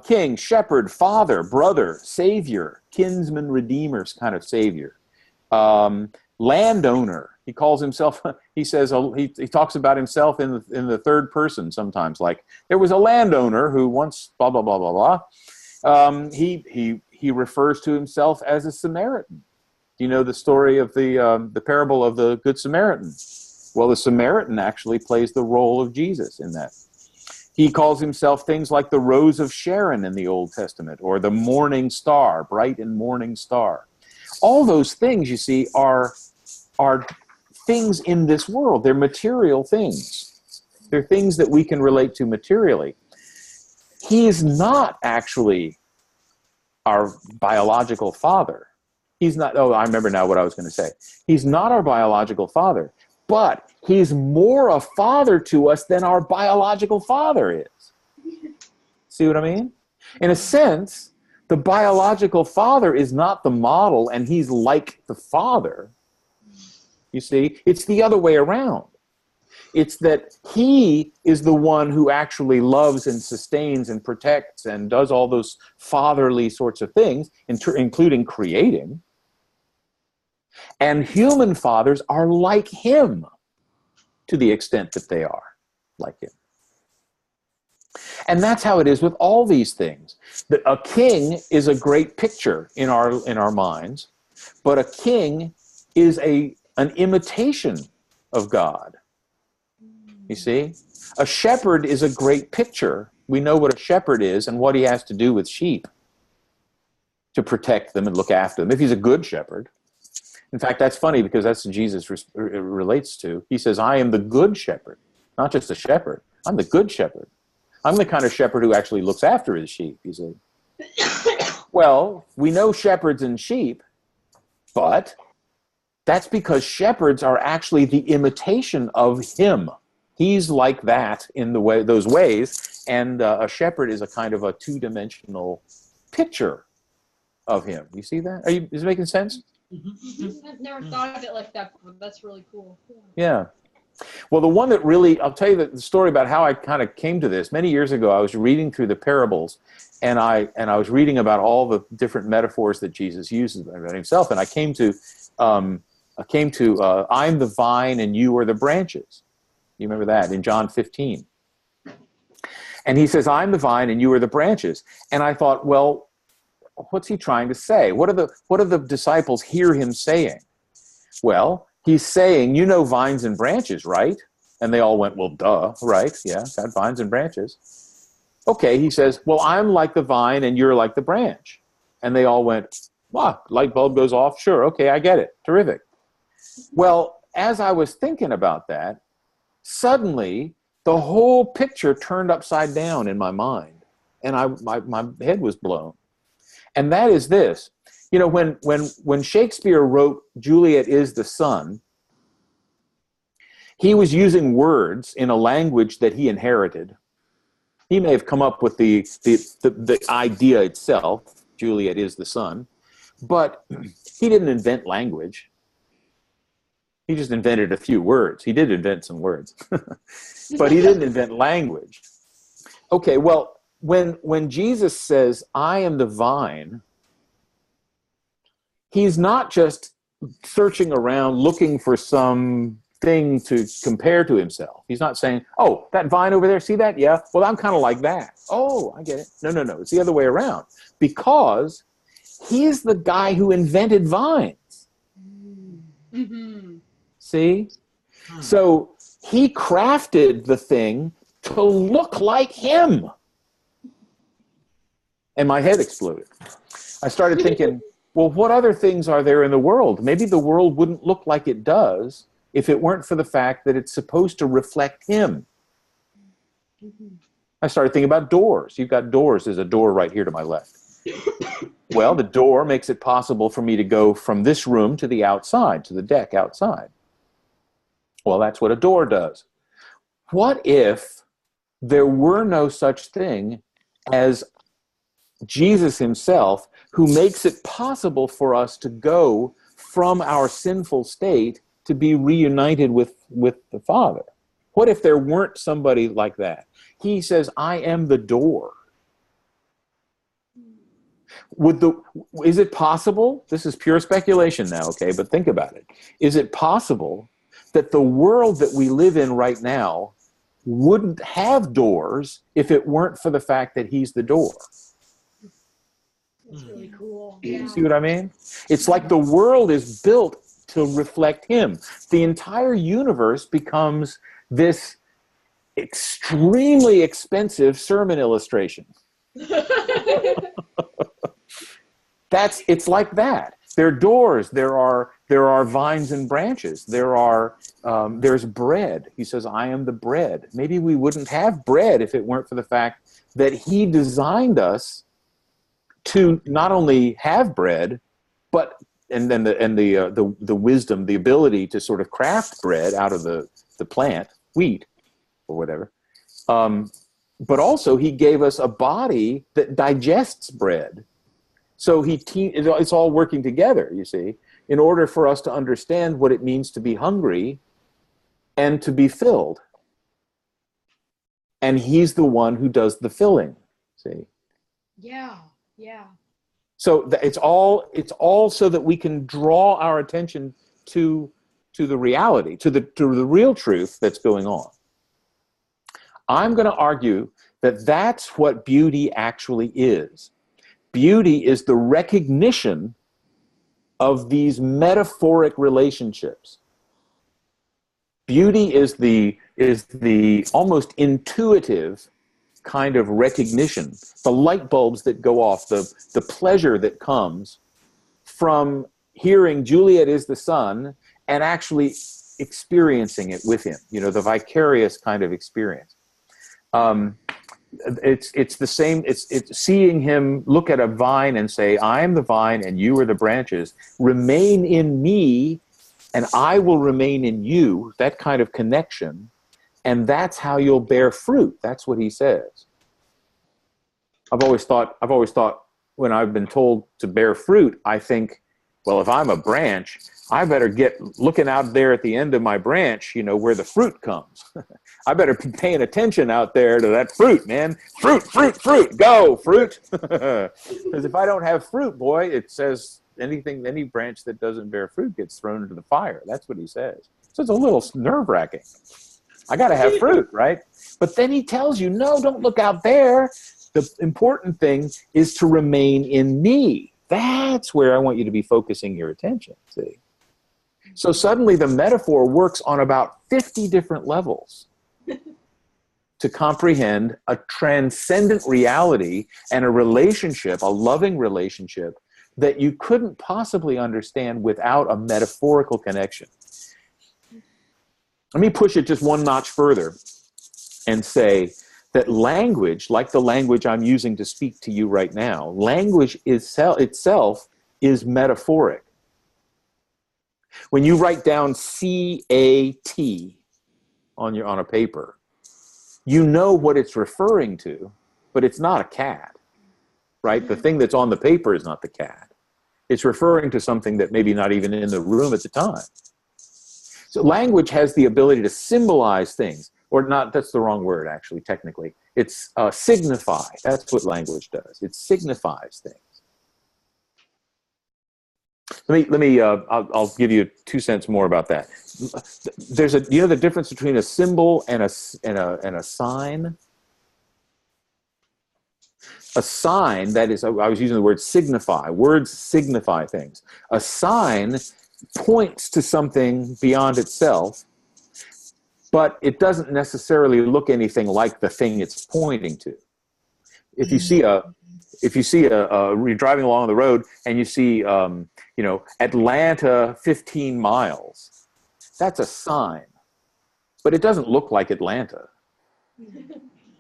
[SPEAKER 3] King, shepherd, father, brother, savior, kinsman, redeemer kind of savior. Landowner. He calls himself, he says, he talks about himself in the third person sometimes, like there was a landowner who once blah, blah, blah, blah, blah. He refers to himself as a Samaritan. Do you know the story of the parable of the Good Samaritan? Well, the Samaritan actually plays the role of Jesus in that. He calls himself things like the Rose of Sharon in the Old Testament, or the morning star, bright and morning star. All those things, you see, are things in this world. They're material things. They're things that we can relate to materially. He is not actually our biological father. He's not, oh, I remember now what I was going to say. He's not our biological father, but he's more a father to us than our biological father is. See what I mean? In a sense, the biological father is not the model and he's like the father. You see, it's the other way around. It's that he is the one who actually loves and sustains and protects and does all those fatherly sorts of things, including creating. And human fathers are like him to the extent that they are like him. And that's how it is with all these things. A king is a great picture in our minds, but a king is an imitation of God. You see? A shepherd is a great picture. We know what a shepherd is and what he has to do with sheep to protect them and look after them, if he's a good shepherd. In fact, that's funny because that's what Jesus relates to. He says, I am the good shepherd, not just a shepherd. I'm the good shepherd. I'm the kind of shepherd who actually looks after his sheep, you see. Well, we know shepherds and sheep, but that's because shepherds are actually the imitation of him. He's like that in those ways, and a shepherd is a kind of a two-dimensional picture of him. You see that? Is it making sense?
[SPEAKER 4] I've never thought of it like that before. That's really cool.
[SPEAKER 3] Yeah. Well, the one that really, I'll tell you the story about how I kind of came to this. Many years ago, I was reading through the parables, and I was reading about all the different metaphors that Jesus uses about himself, and I came to I'm the vine and you are the branches. You remember that in John 15. And he says, I'm the vine and you are the branches. And I thought, well, what's he trying to say? What do the disciples hear him saying? Well, he's saying, you know vines and branches, right? And they all went, well, duh, right? Yeah, got vines and branches. Okay, he says, well, I'm like the vine and you're like the branch. And they all went, wow, light bulb goes off. Sure, okay, I get it. Terrific. Well, as I was thinking about that, suddenly the whole picture turned upside down in my mind, and my head was blown. And that is this. You know, when Shakespeare wrote Juliet is the Sun, he was using words in a language that he inherited. He may have come up with the idea itself, Juliet is the sun, but he didn't invent language. He just invented a few words. He did invent some words, but he didn't invent language. Okay, well, when Jesus says, I am the vine, he's not just searching around looking for some thing to compare to himself. He's not saying, oh, that vine over there, see that? Yeah, well, I'm kind of like that. Oh, I get it. No, it's the other way around. Because he's the guy who invented vines.
[SPEAKER 4] Mm-hmm.
[SPEAKER 3] See? So he crafted the thing to look like him. And my head exploded. I started thinking, well, what other things are there in the world? Maybe the world wouldn't look like it does if it weren't for the fact that it's supposed to reflect him. I started thinking about doors. You've got doors. There's a door right here to my left. Well, the door makes it possible for me to go from this room to the outside, to the deck outside. Well, that's what a door does. What if there were no such thing as Jesus himself, who makes it possible for us to go from our sinful state to be reunited with the Father? What if there weren't somebody like that? He says, I am the door. Is it possible? This is pure speculation now, okay, but think about it. Is it possible that the world that we live in right now wouldn't have doors if it weren't for the fact that he's the door?
[SPEAKER 5] That's really cool.
[SPEAKER 3] See what I mean? It's like the world is built to reflect him. The entire universe becomes this extremely expensive sermon illustration. It's like that. There are doors. There are vines and branches. There's bread. He says, I am the bread. Maybe we wouldn't have bread if it weren't for the fact that he designed us to not only have bread, but the wisdom, the ability to sort of craft bread out of the plant, wheat or whatever. But also he gave us a body that digests bread. So it's all working together, you see, in order for us to understand what it means to be hungry and to be filled. And he's the one who does the filling, see?
[SPEAKER 5] Yeah.
[SPEAKER 3] So it's all so that we can draw our attention to the reality, to the real truth that's going on. I'm going to argue that that's what beauty actually is. Beauty is the recognition of these metaphoric relationships. Beauty is the almost intuitive kind of recognition, the light bulbs that go off, the pleasure that comes from hearing Juliet is the sun and actually experiencing it with him, the vicarious kind of experience. It's the same, it's seeing him look at a vine and say, I am the vine and you are the branches. Remain in me and I will remain in you, that kind of connection. And that's how you'll bear fruit. That's what he says. I've always thought when I've been told to bear fruit, I think, well, if I'm a branch, I better get looking out there at the end of my branch, where the fruit comes. I better be paying attention out there to that fruit, man. Fruit, go, fruit. Because if I don't have fruit, boy, it says any branch that doesn't bear fruit gets thrown into the fire. That's what he says. So it's a little nerve-wracking. I got to have fruit, right? But then he tells you, no, don't look out there. The important thing is to remain in me. That's where I want you to be focusing your attention, see? So suddenly the metaphor works on about 50 different levels to comprehend a transcendent reality and a relationship, a loving relationship, that you couldn't possibly understand without a metaphorical connection. Let me push it just one notch further and say that language, like the language I'm using to speak to you right now, language itself is metaphoric. When you write down C-A-T on a paper, you know what it's referring to, but it's not a cat, right? The thing that's on the paper is not the cat. It's referring to something that maybe not even in the room at the time. So language has the ability to symbolize things, or not, that's the wrong word actually, technically. It's signify, that's what language does. It signifies things. I'll give you 2 cents more about that. You know the difference between a symbol and a sign? A sign, that is, I was using the word signify. Words signify things. A sign points to something beyond itself, but it doesn't necessarily look anything like the thing it's pointing to. If you see you're driving along the road and you see, Atlanta 15 miles, that's a sign, but it doesn't look like Atlanta,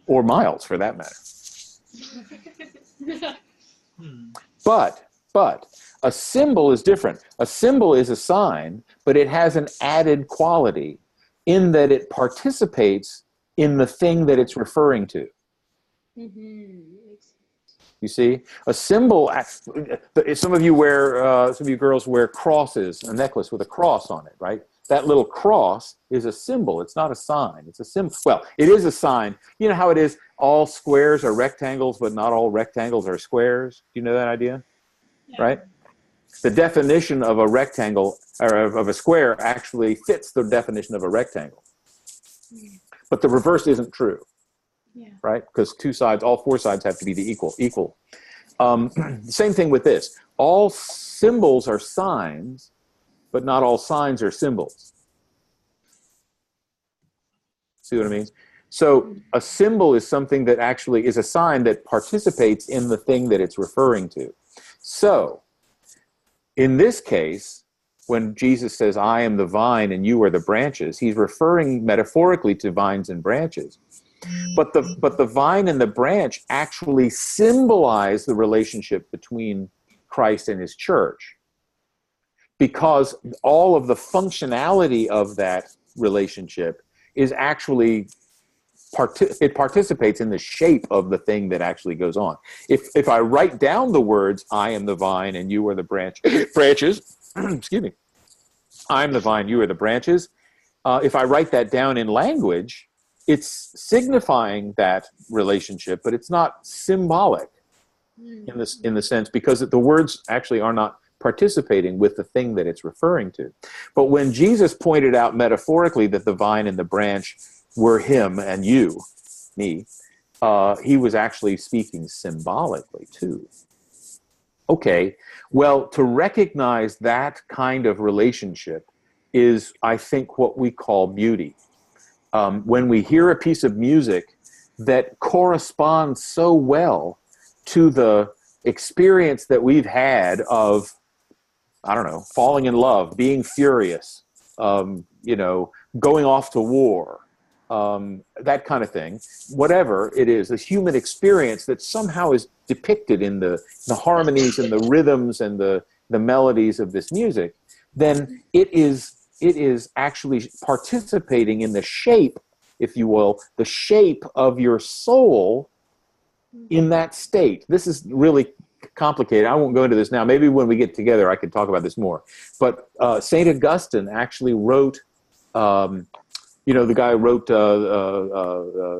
[SPEAKER 3] or miles for that matter. But a symbol is different. A symbol is a sign, but it has an added quality in that it participates in the thing that it's referring to. You see, a symbol. Some of you girls wear crosses, a necklace with a cross on it, right? That little cross is a symbol. It's not a sign. It's a symbol. Well, it is a sign. You know how it is? All squares are rectangles, but not all rectangles are squares. Do you know that idea? Yeah. Right? The definition of a rectangle or of a square actually fits the definition of a rectangle. But the reverse isn't true. Yeah. Right? Because all four sides have to be the equal. Same thing with this. All symbols are signs, but not all signs are symbols. See what I mean? So a symbol is something that actually is a sign that participates in the thing that it's referring to. So in this case, when Jesus says, I am the vine and you are the branches, he's referring metaphorically to vines and branches. But the vine and the branch actually symbolize the relationship between Christ and his church, because all of the functionality of that relationship is actually it participates in the shape of the thing that actually goes on. If I write down the words, I am the vine and you are the branches, excuse me, I'm the vine, you are the branches. If I write that down in language, it's signifying that relationship, but it's not symbolic in the sense, because the words actually are not participating with the thing that it's referring to. But when Jesus pointed out metaphorically that the vine and the branch were him and you, me, he was actually speaking symbolically too. Okay, well, to recognize that kind of relationship is, I think, what we call beauty. When we hear a piece of music that corresponds so well to the experience that we've had of, I don't know, falling in love, being furious, going off to war, that kind of thing, whatever it is, a human experience that somehow is depicted in the harmonies and the rhythms and the melodies of this music, then it is actually participating in the shape, if you will, the shape of your soul in that state. This is really complicated. I won't go into this now. Maybe when we get together, I could talk about this more. But St. Augustine actually wrote, the guy who wrote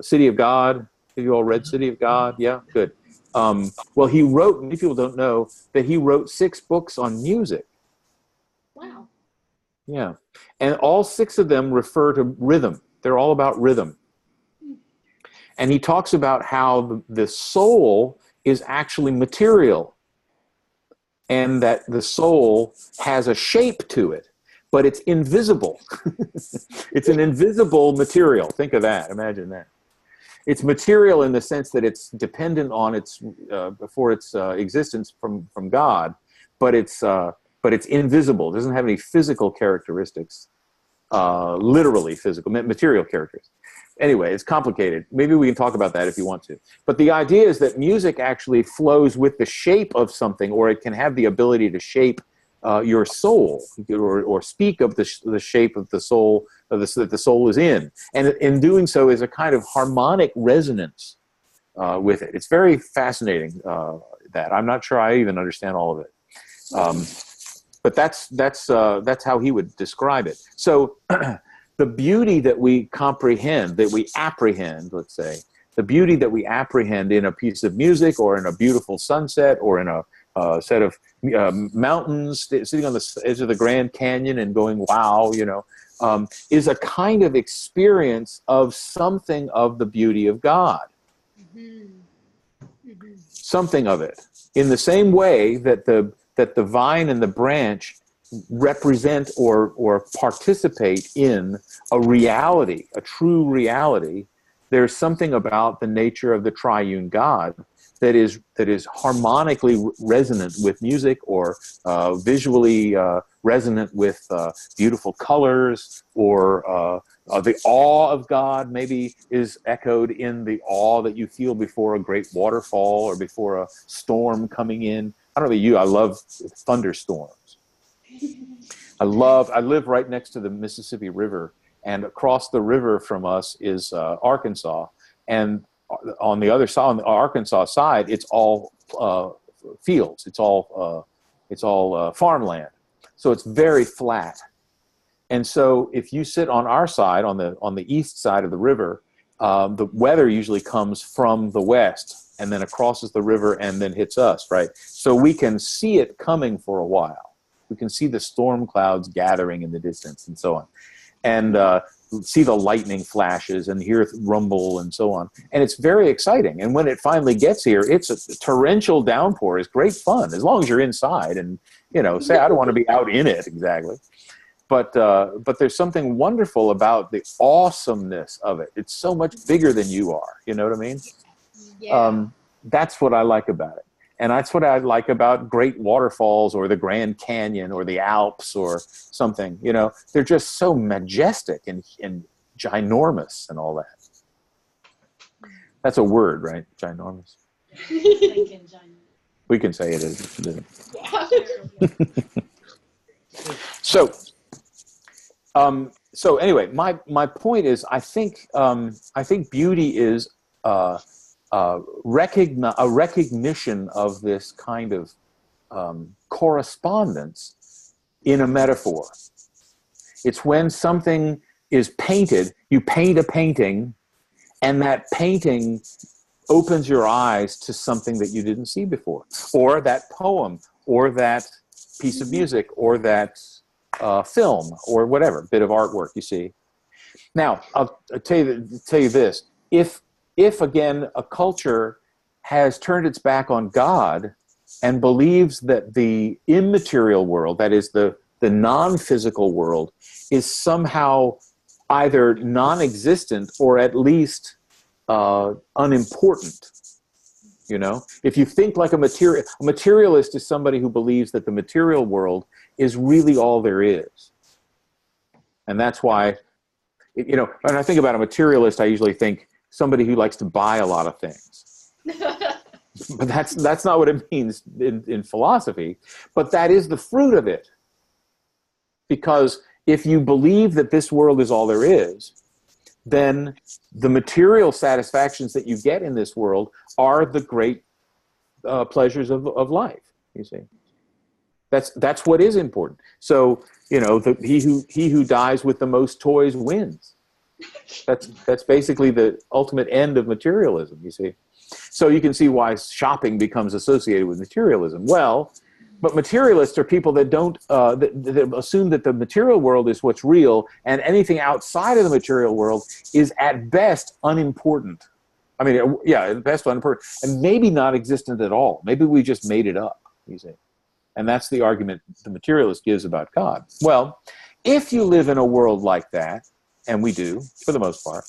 [SPEAKER 3] City of God. Have you all read City of God? Yeah, good. Well, he wrote, many people don't know, that he wrote 6 books on music.
[SPEAKER 4] Wow.
[SPEAKER 3] Yeah. And all 6 of them refer to rhythm. They're all about rhythm. And he talks about how the soul is actually material, and that the soul has a shape to it, but it's invisible. It's an invisible material. Think of that. Imagine that. It's material in the sense that it's dependent on its existence from God, but it's invisible. It doesn't have any physical characteristics. literally physical, material characteristics. Anyway, it's complicated. Maybe we can talk about that if you want to. But the idea is that music actually flows with the shape of something, or it can have the ability to shape your soul, or speak of the shape of the soul that the soul is in. And in doing so is a kind of harmonic resonance with it. It's very fascinating, that. I'm not sure I even understand all of it. But that's how he would describe it. So the beauty that we comprehend, that we apprehend, let's say, the beauty that we apprehend in a piece of music, or in a beautiful sunset, or in a set of mountains sitting on the edge of the Grand Canyon and going, wow, is a kind of experience of something of the beauty of God. Something of it. In the same way that the vine and the branch represent or participate in a reality, a true reality, there's something about the nature of the triune God that is harmonically resonant with music, or visually resonant with beautiful colors, or the awe of God maybe is echoed in the awe that you feel before a great waterfall, or before a storm coming in. I don't know about you, I love thunderstorms. I live right next to the Mississippi River, and across the river from us is Arkansas, and on the other side, on the Arkansas side, it's all fields. It's all farmland, so it's very flat. And so, if you sit on our side, on the east side of the river, the weather usually comes from the west, and then it crosses the river and then hits us, right? So we can see it coming for a while. We can see the storm clouds gathering in the distance, and so on, and see the lightning flashes and hear it rumble and so on. And it's very exciting. And when it finally gets here, it's a torrential downpour. It's great fun, as long as you're inside and, say, I don't want to be out in it exactly. But there's something wonderful about the awesomeness of it. It's so much bigger than you are. You know what I mean?
[SPEAKER 4] Yeah.
[SPEAKER 3] That's what I like about it. And that's what I like about great waterfalls, or the Grand Canyon, or the Alps, or something. They're just so majestic and ginormous and all that. That's a word, right? Ginormous. We can say it is. So anyway, my point is, I think beauty is a recognition of this kind of correspondence in a metaphor. It's when something is painted, you paint a painting, and that painting opens your eyes to something that you didn't see before, or that poem, or that piece of music, or that film, or whatever bit of artwork you see. Now, I'll tell you this: if again a culture has turned its back on God and believes that the immaterial world, that is the non-physical world, is somehow either non-existent or at least unimportant. If you think like a materialist is somebody who believes that the material world is really all there is. And that's why, when I think about a materialist, I usually think somebody who likes to buy a lot of things. But that's not what it means in philosophy. But that is the fruit of it. Because if you believe that this world is all there is, then the material satisfactions that you get in this world are the great pleasures of life. You see, that's what is important. So he who dies with the most toys wins. That's basically the ultimate end of materialism. You see, so you can see why shopping becomes associated with materialism. Well, but materialists are people that don't that assume that the material world is what's real, and anything outside of the material world is at best unimportant. I mean, at best unimportant, and maybe not existent at all. Maybe we just made it up, you see. And that's the argument the materialist gives about God. Well, if you live in a world like that, and we do, for the most part,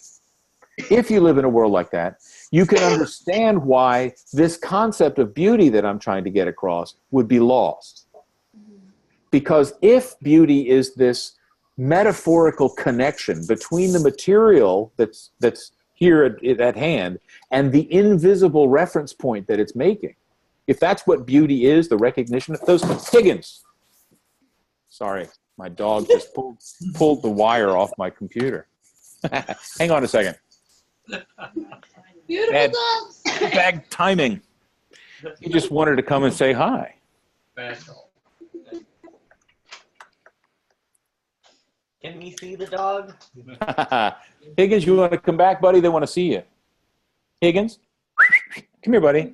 [SPEAKER 3] if you live in a world like that, you can understand why this concept of beauty that I'm trying to get across would be lost. Because if beauty is this metaphorical connection between the material that's here at hand and the invisible reference point that it's making. If that's what beauty is, the recognition of those. Higgins. Sorry, my dog just pulled the wire off my computer. Hang on a second.
[SPEAKER 4] Beautiful dogs.
[SPEAKER 3] Bad timing. He just wanted to come and say hi.
[SPEAKER 8] Can we see the dog?
[SPEAKER 3] Higgins, you want to come back, buddy? They want to see you. Higgins, come here, buddy.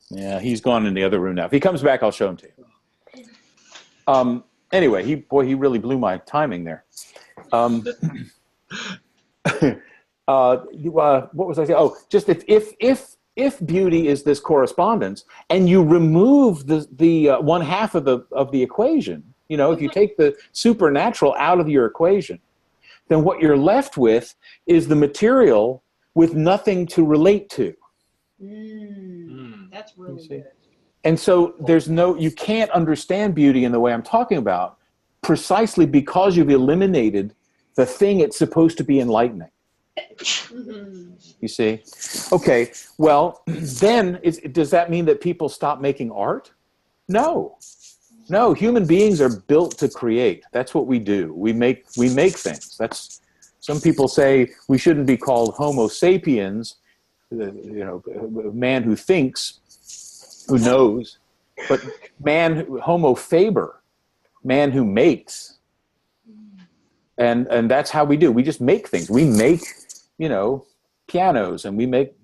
[SPEAKER 3] Yeah, he's gone in the other room now. If he comes back, I'll show him to you. Anyway, he really blew my timing there. What was I saying? Oh, just if beauty is this correspondence, and you remove the one half of the equation, if you take the supernatural out of your equation, then what you're left with is the material with nothing to relate to.
[SPEAKER 4] That's really good.
[SPEAKER 3] And so you can't understand beauty in the way I'm talking about, precisely because you've eliminated the thing it's supposed to be enlightening. You see? Okay, well, then does that mean that people stop making art? No, human beings are built to create. That's what we do. We make things. Some people say we shouldn't be called Homo sapiens, man who thinks, who knows, but Homo faber, man who makes. And that's how we do. We just make things. We make, pianos, and we make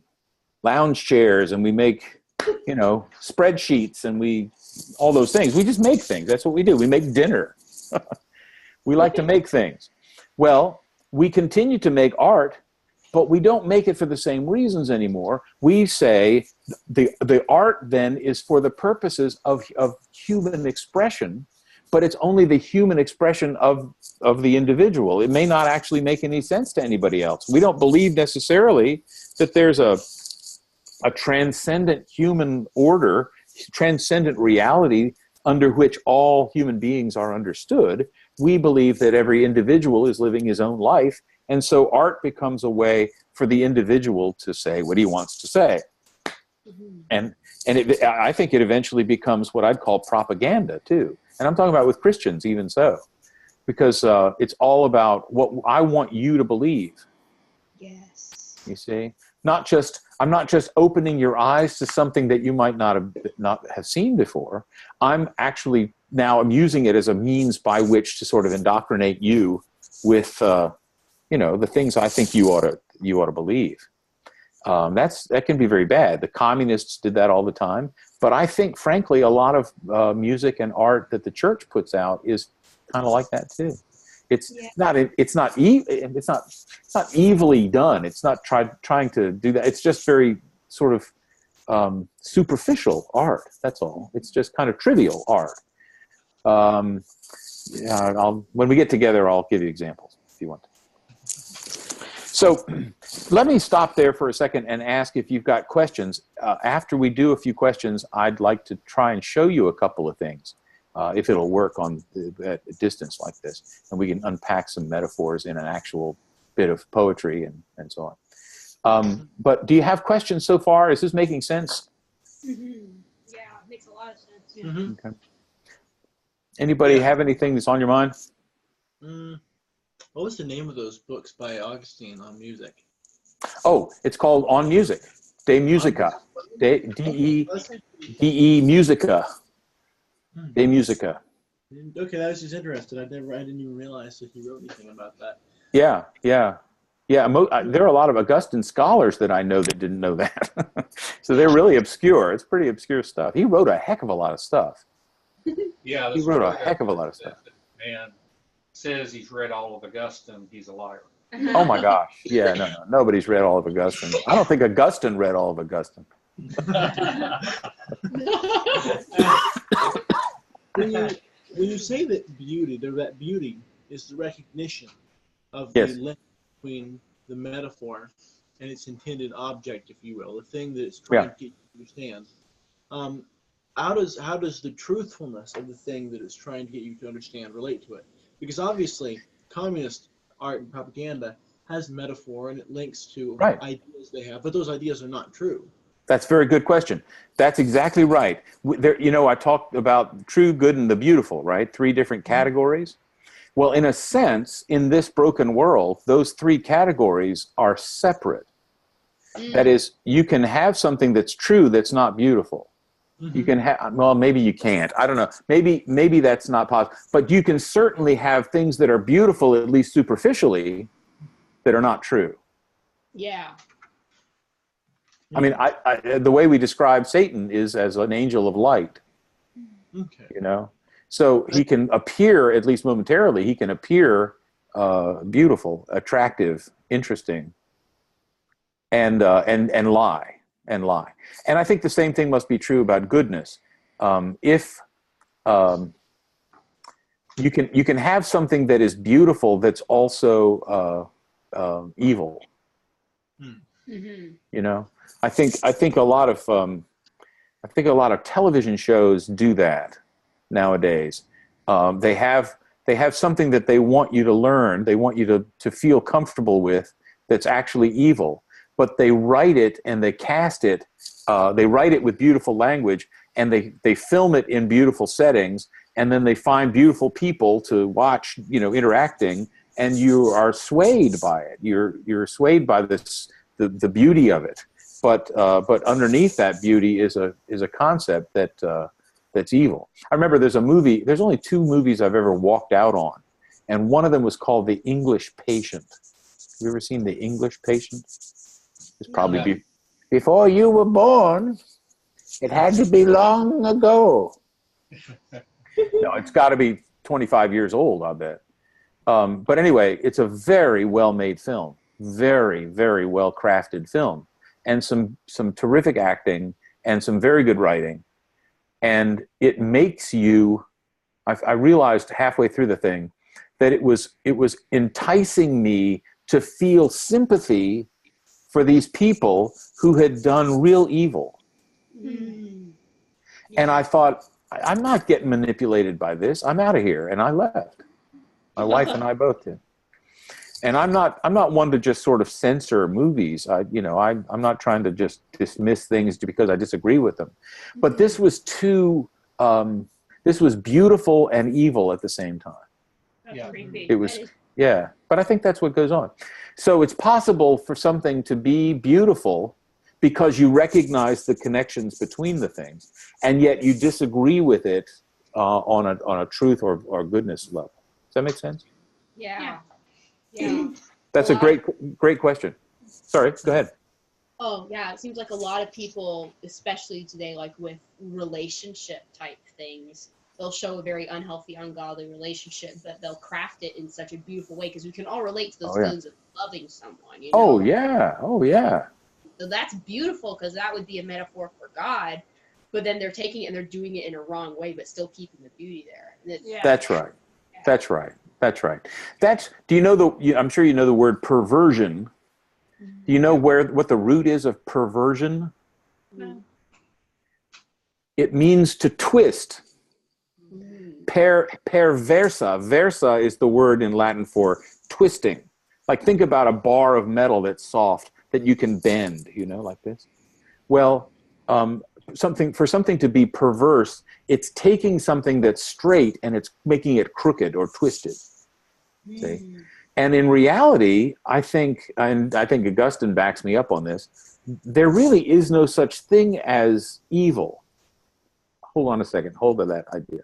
[SPEAKER 3] lounge chairs, and we make, spreadsheets, and all those things. We just make things. That's what we do. We make dinner. We like to make things. Well, we continue to make art, but we don't make it for the same reasons anymore. We say the art then is for the purposes of human expression, but it's only the human expression of the individual. It may not actually make any sense to anybody else. We don't believe necessarily that there's a transcendent human order, transcendent reality under which all human beings are understood. We believe that every individual is living his own life, and so art becomes a way for the individual to say what he wants to say. And I think it eventually becomes what I'd call propaganda too. And I'm talking about with Christians even so, because it's all about what I want you to believe.
[SPEAKER 4] Yes.
[SPEAKER 3] You see? I'm not just opening your eyes to something that you might not have seen before. I'm using it as a means by which to sort of indoctrinate you with the things I think you ought to believe. That can be very bad. The communists did that all the time. But I think, frankly, a lot of music and art that the church puts out is kind of like that too. It's not evilly done. It's not trying to do that. It's just very sort of superficial art. That's all. It's just kind of trivial art. When we get together, I'll give you examples if you want to. So let me stop there for a second and ask if you've got questions. After we do a few questions, I'd like to try and show you a couple of things, if it'll work at a distance like this. And we can unpack some metaphors in an actual bit of poetry and so on. But do you have questions so far? Is this making sense?
[SPEAKER 6] Mm-hmm. Yeah, it makes a lot of sense. Yeah.
[SPEAKER 8] Mm-hmm.
[SPEAKER 3] Okay. Anybody have anything that's on your mind?
[SPEAKER 9] What was the name of those books by Augustine on music?
[SPEAKER 3] Oh, it's called On Music. De Musica. De Musica. De Musica.
[SPEAKER 9] Okay, that was just interesting. I didn't even realize that he wrote anything about that.
[SPEAKER 3] Yeah. There are a lot of Augustine scholars that I know that didn't know that. So they're really obscure. It's pretty obscure stuff. He wrote a heck of a lot of stuff.
[SPEAKER 2] Yeah,
[SPEAKER 3] He wrote a heck of a lot of stuff.
[SPEAKER 2] Man says he's read all of Augustine, he's a liar.
[SPEAKER 3] Oh my gosh. Yeah, no. Nobody's read all of Augustine. I don't think Augustine read all of Augustine.
[SPEAKER 9] When you say that beauty is the recognition of the link between the metaphor and its intended object, if you will, the thing that it's trying to get you to understand. how does the truthfulness of the thing that it's trying to get you to understand relate to it? Because obviously, communist art and propaganda has metaphor and it links to
[SPEAKER 3] Right.
[SPEAKER 9] ideas they have, but those ideas are not true.
[SPEAKER 3] That's a very good question. That's exactly right. There, I talked about true, good, and the beautiful, right? 3 different categories. Well, in a sense, in this broken world, those 3 categories are separate. That is, you can have something that's true that's not beautiful. You can have, well, maybe you can't. I don't know. Maybe that's not possible. But you can certainly have things that are beautiful, at least superficially, that are not true.
[SPEAKER 4] Yeah.
[SPEAKER 3] I mean, the way we describe Satan is as an angel of light.
[SPEAKER 9] Okay.
[SPEAKER 3] So he can appear, at least momentarily, he can appear beautiful, attractive, interesting, and lie. And I think the same thing must be true about goodness. If you can have something that is beautiful that's also evil. I think a lot of television shows do that nowadays. They have something that they want you to learn. They want you to feel comfortable with that's actually evil. But they write it and they cast it. They write it with beautiful language, and they film it in beautiful settings, and then they find beautiful people to watch, interacting, and you are swayed by it. You're swayed by the beauty of it. But underneath that beauty is a concept that's evil. I remember there's a movie. There's only 2 movies I've ever walked out on, and one of them was called The English Patient. Have you ever seen The English Patient? It's probably before you were born. It had to be long ago. No, it's got to be 25 years old, I bet. But anyway, it's a very well-made film, very, very well-crafted film, and some terrific acting and some very good writing. And it makes you, I realized halfway through the thing that it was enticing me to feel sympathy for these people who had done real evil. And I thought, I'm not getting manipulated by this. I'm out of here. And I left. My wife and I both did. And I'm not one to just sort of censor movies. I'm not trying to just dismiss things because I disagree with them. But this was this was beautiful and evil at the same time.
[SPEAKER 6] That's creepy.
[SPEAKER 3] It was, yeah. But I think that's what goes on. So it's possible for something to be beautiful because you recognize the connections between the things, and yet you disagree with it on a truth or goodness level. Does that make sense?
[SPEAKER 4] Yeah.
[SPEAKER 3] That's a great question. Sorry, go ahead.
[SPEAKER 4] Oh, yeah. It seems like a lot of people, especially today, like with relationship type things, they'll show a very unhealthy, ungodly relationship, but they'll craft it in such a beautiful way because we can all relate to those feelings of loving someone.
[SPEAKER 3] Oh, yeah.
[SPEAKER 4] So that's beautiful because that would be a metaphor for God, but then they're taking it and they're doing it in a wrong way, but still keeping the beauty there.
[SPEAKER 3] That's right. That's right. That's right. Do you know I'm sure you know the word perversion. Do you know what the root is of perversion?
[SPEAKER 6] No.
[SPEAKER 3] It means to twist. Perversa. Versa is the word in Latin for twisting. Like, think about a bar of metal that's soft that you can bend, like this. Well, something to be perverse, it's taking something that's straight and it's making it crooked or twisted. See? And in reality, I think Augustine backs me up on this, there really is no such thing as evil. Hold on a second. Hold to that idea.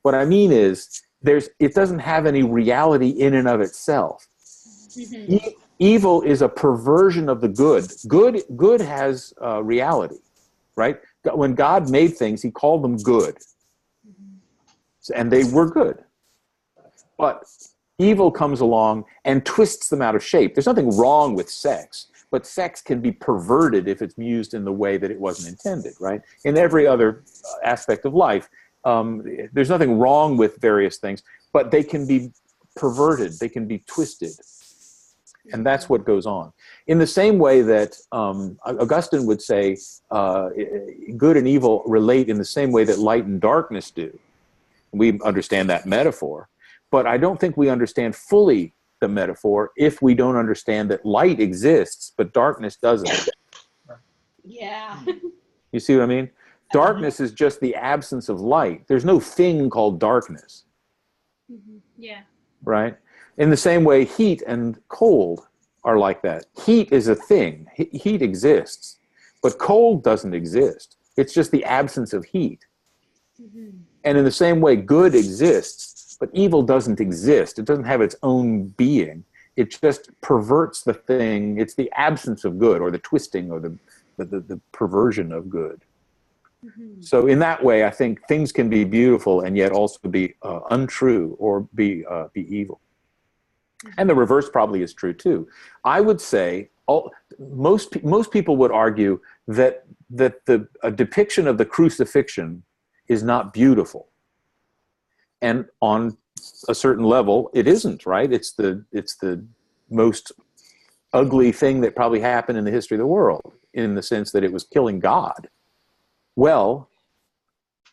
[SPEAKER 3] What I mean is, it doesn't have any reality in and of itself. Evil is a perversion of the good. Good has reality, right? When God made things, he called them good. And they were good. But evil comes along and twists them out of shape. There's nothing wrong with sex, but sex can be perverted if it's used in the way that it wasn't intended, right? In every other aspect of life, there's nothing wrong with various things, but they can be perverted. They can be twisted. And that's what goes on. In the same way that Augustine would say good and evil relate in the same way that light and darkness do. We understand that metaphor, but I don't think we understand fully the metaphor if we don't understand that light exists, but darkness doesn't.
[SPEAKER 4] Yeah.
[SPEAKER 3] You see what I mean? Darkness is just the absence of light. There's no thing called darkness,
[SPEAKER 6] Yeah.
[SPEAKER 3] right? In the same way, heat and cold are like that. Heat is a thing. Heat exists, but cold doesn't exist. It's just the absence of heat. And in the same way, good exists, but evil doesn't exist. It doesn't have its own being. It just perverts the thing. It's the absence of good, or the twisting, or the perversion of good. So in that way, I think things can be beautiful and yet also be untrue or be evil. And the reverse probably is true too. I would say most people would argue that a depiction of the crucifixion is not beautiful, and on a certain level, it isn't. Right? It's the most ugly thing that probably happened in the history of the world, in the sense that it was killing God. Well,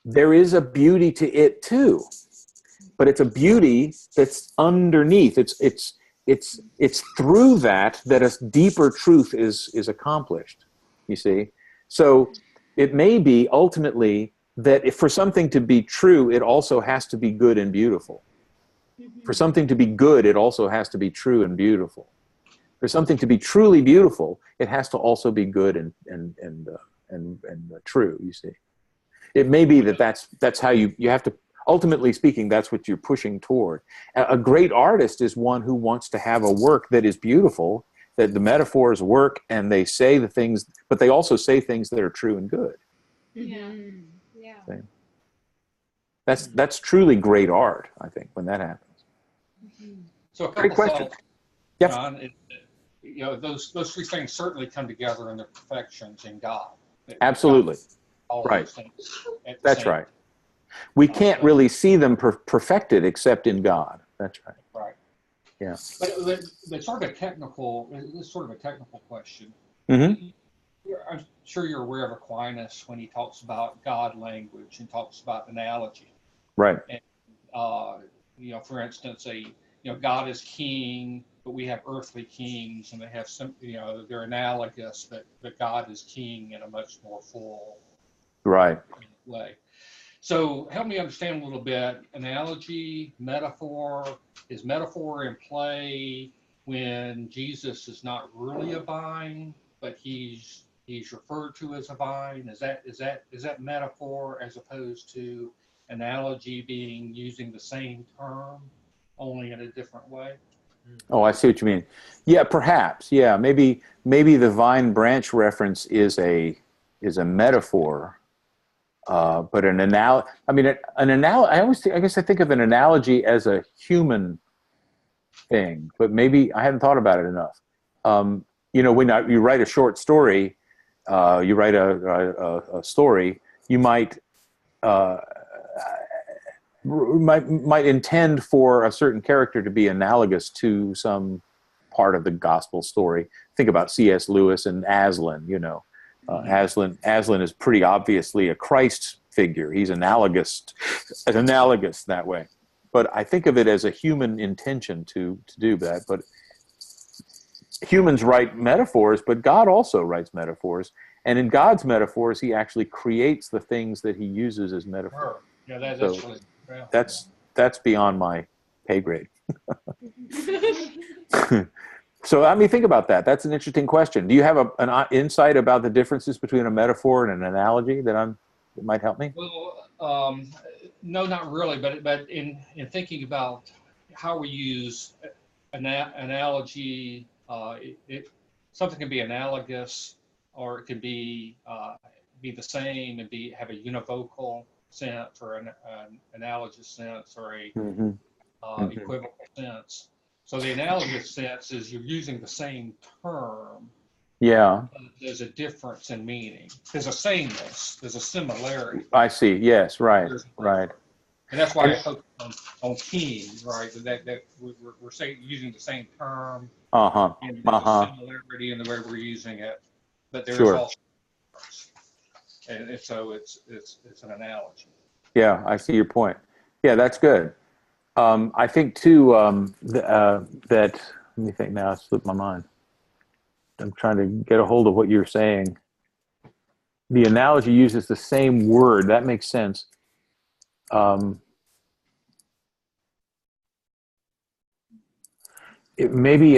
[SPEAKER 3] there is a beauty to it too, but it's a beauty that's underneath. It's through that a deeper truth is accomplished. You see, so it may be ultimately that if for something to be true, it also has to be good and beautiful. For something to be good, it also has to be true and beautiful. For something to be truly beautiful, it has to also be good and true. You see, it may be that's how you have to. Ultimately speaking, that's what you're pushing toward. A great artist is one who wants to have a work that is beautiful, that the metaphors work, and they say the things, but they also say things that are true and good.
[SPEAKER 6] Yeah.
[SPEAKER 4] Yeah.
[SPEAKER 3] That's truly great art, I think, when that happens.
[SPEAKER 2] So a
[SPEAKER 3] Great
[SPEAKER 2] couple
[SPEAKER 3] question.
[SPEAKER 2] thoughts,
[SPEAKER 3] Yep.
[SPEAKER 2] John. Those three things certainly come together in their perfections in God.
[SPEAKER 3] Absolutely.
[SPEAKER 2] All
[SPEAKER 3] Right.
[SPEAKER 2] those things at the
[SPEAKER 3] That's
[SPEAKER 2] same
[SPEAKER 3] right. We can't
[SPEAKER 2] so-
[SPEAKER 3] really see them perfected except in God. That's right.
[SPEAKER 2] Right.
[SPEAKER 3] Yeah.
[SPEAKER 2] But sort of a technical. This is sort of a technical question.
[SPEAKER 3] Mm-hmm.
[SPEAKER 2] I'm sure you're aware of Aquinas when he talks about God language and talks about analogy.
[SPEAKER 3] Right.
[SPEAKER 2] And for instance, God is king, but we have earthly kings, and they have some, they're analogous, but God is king in a much more full
[SPEAKER 3] Right.
[SPEAKER 2] way. So help me understand a little bit. Analogy, metaphor. Is metaphor in play when Jesus is not really a vine, but he's referred to as a vine? Is that metaphor as opposed to analogy being using the same term, only in a different way?
[SPEAKER 3] Oh, I see what you mean. Yeah, perhaps. Yeah, maybe the vine branch reference is a metaphor. But an analogy. I mean, an analogy. I guess I think of an analogy as a human thing, but maybe I hadn't thought about it enough. When you write a short story, you write a story, you might intend for a certain character to be analogous to some part of the gospel story. Think about C.S. Lewis and Aslan. Aslan is pretty obviously a Christ figure. He's analogous that way. But I think of it as a human intention to do that. But humans write metaphors, but God also writes metaphors. And in God's metaphors, he actually creates the things that he uses as metaphors.
[SPEAKER 2] Yeah, that's
[SPEAKER 3] So
[SPEAKER 2] really well.
[SPEAKER 3] that's beyond my pay grade. So I mean, think about that. That's an interesting question. Do you have an insight about the differences between a metaphor and an analogy that might help me?
[SPEAKER 2] Well, no, not really. But in thinking about how we use analogy, something can be analogous, or it can be the same and have a univocal sense, or an analogous sense, or a equivocal sense. So the analogous sense is you're using the same term.
[SPEAKER 3] Yeah.
[SPEAKER 2] There's a difference in meaning. There's a sameness. There's a similarity.
[SPEAKER 3] I see. Yes. Right. Right.
[SPEAKER 2] And that's why I focus on king, right? That we're saying using the same term.
[SPEAKER 3] Uh-huh.
[SPEAKER 2] And there's
[SPEAKER 3] Uh-huh.
[SPEAKER 2] a similarity in the way we're using it, but there's
[SPEAKER 3] Sure.
[SPEAKER 2] also difference. And so it's an analogy.
[SPEAKER 3] Yeah, I see your point. Yeah, that's good. I think too that, let me think now, it slipped my mind. I'm trying to get a hold of what you're saying. The analogy uses the same word. That makes sense. It maybe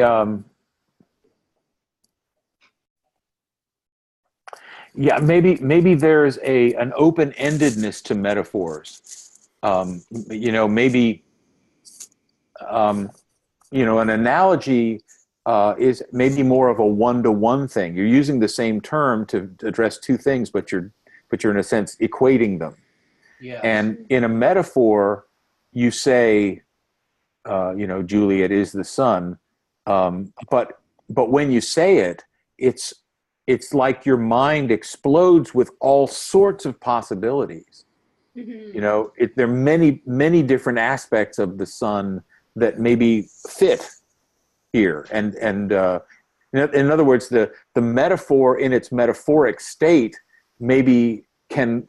[SPEAKER 3] yeah, maybe there's an open-endedness to metaphors. Maybe an analogy is maybe more of a one-to-one thing. You're using the same term to address two things, but you're in a sense equating them.
[SPEAKER 2] Yes.
[SPEAKER 3] And in a metaphor, you say, Juliet is the sun, but when you say it, it's like your mind explodes with all sorts of possibilities.
[SPEAKER 4] Mm-hmm.
[SPEAKER 3] There are many different aspects of the sun that maybe fit here, and in other words, the metaphor in its metaphoric state maybe can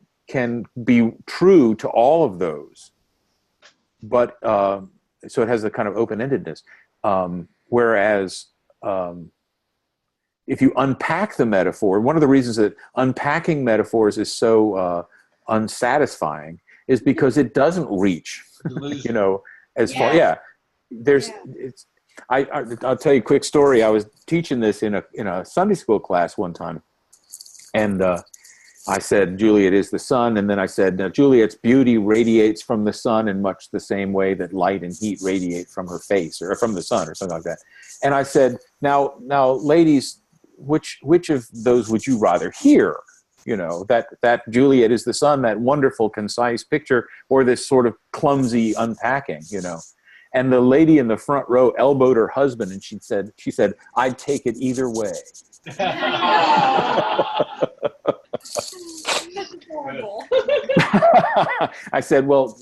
[SPEAKER 3] be true to all of those, but so it has a kind of open-endedness. Whereas if you unpack the metaphor, one of the reasons that unpacking metaphors is so unsatisfying is because it doesn't reach, as far. Yeah, I'll tell you a quick story. I was teaching this in a Sunday school class one time, and I said, Juliet is the sun, and then I said, now Juliet's beauty radiates from the sun in much the same way that light and heat radiate from her face or from the sun or something like that. And I said, now ladies, which of those would you rather hear? That Juliet is the sun, that wonderful, concise picture, or this sort of clumsy unpacking, And the lady in the front row elbowed her husband, and she said, I'd take it either way.
[SPEAKER 6] Horrible.
[SPEAKER 3] I said, well,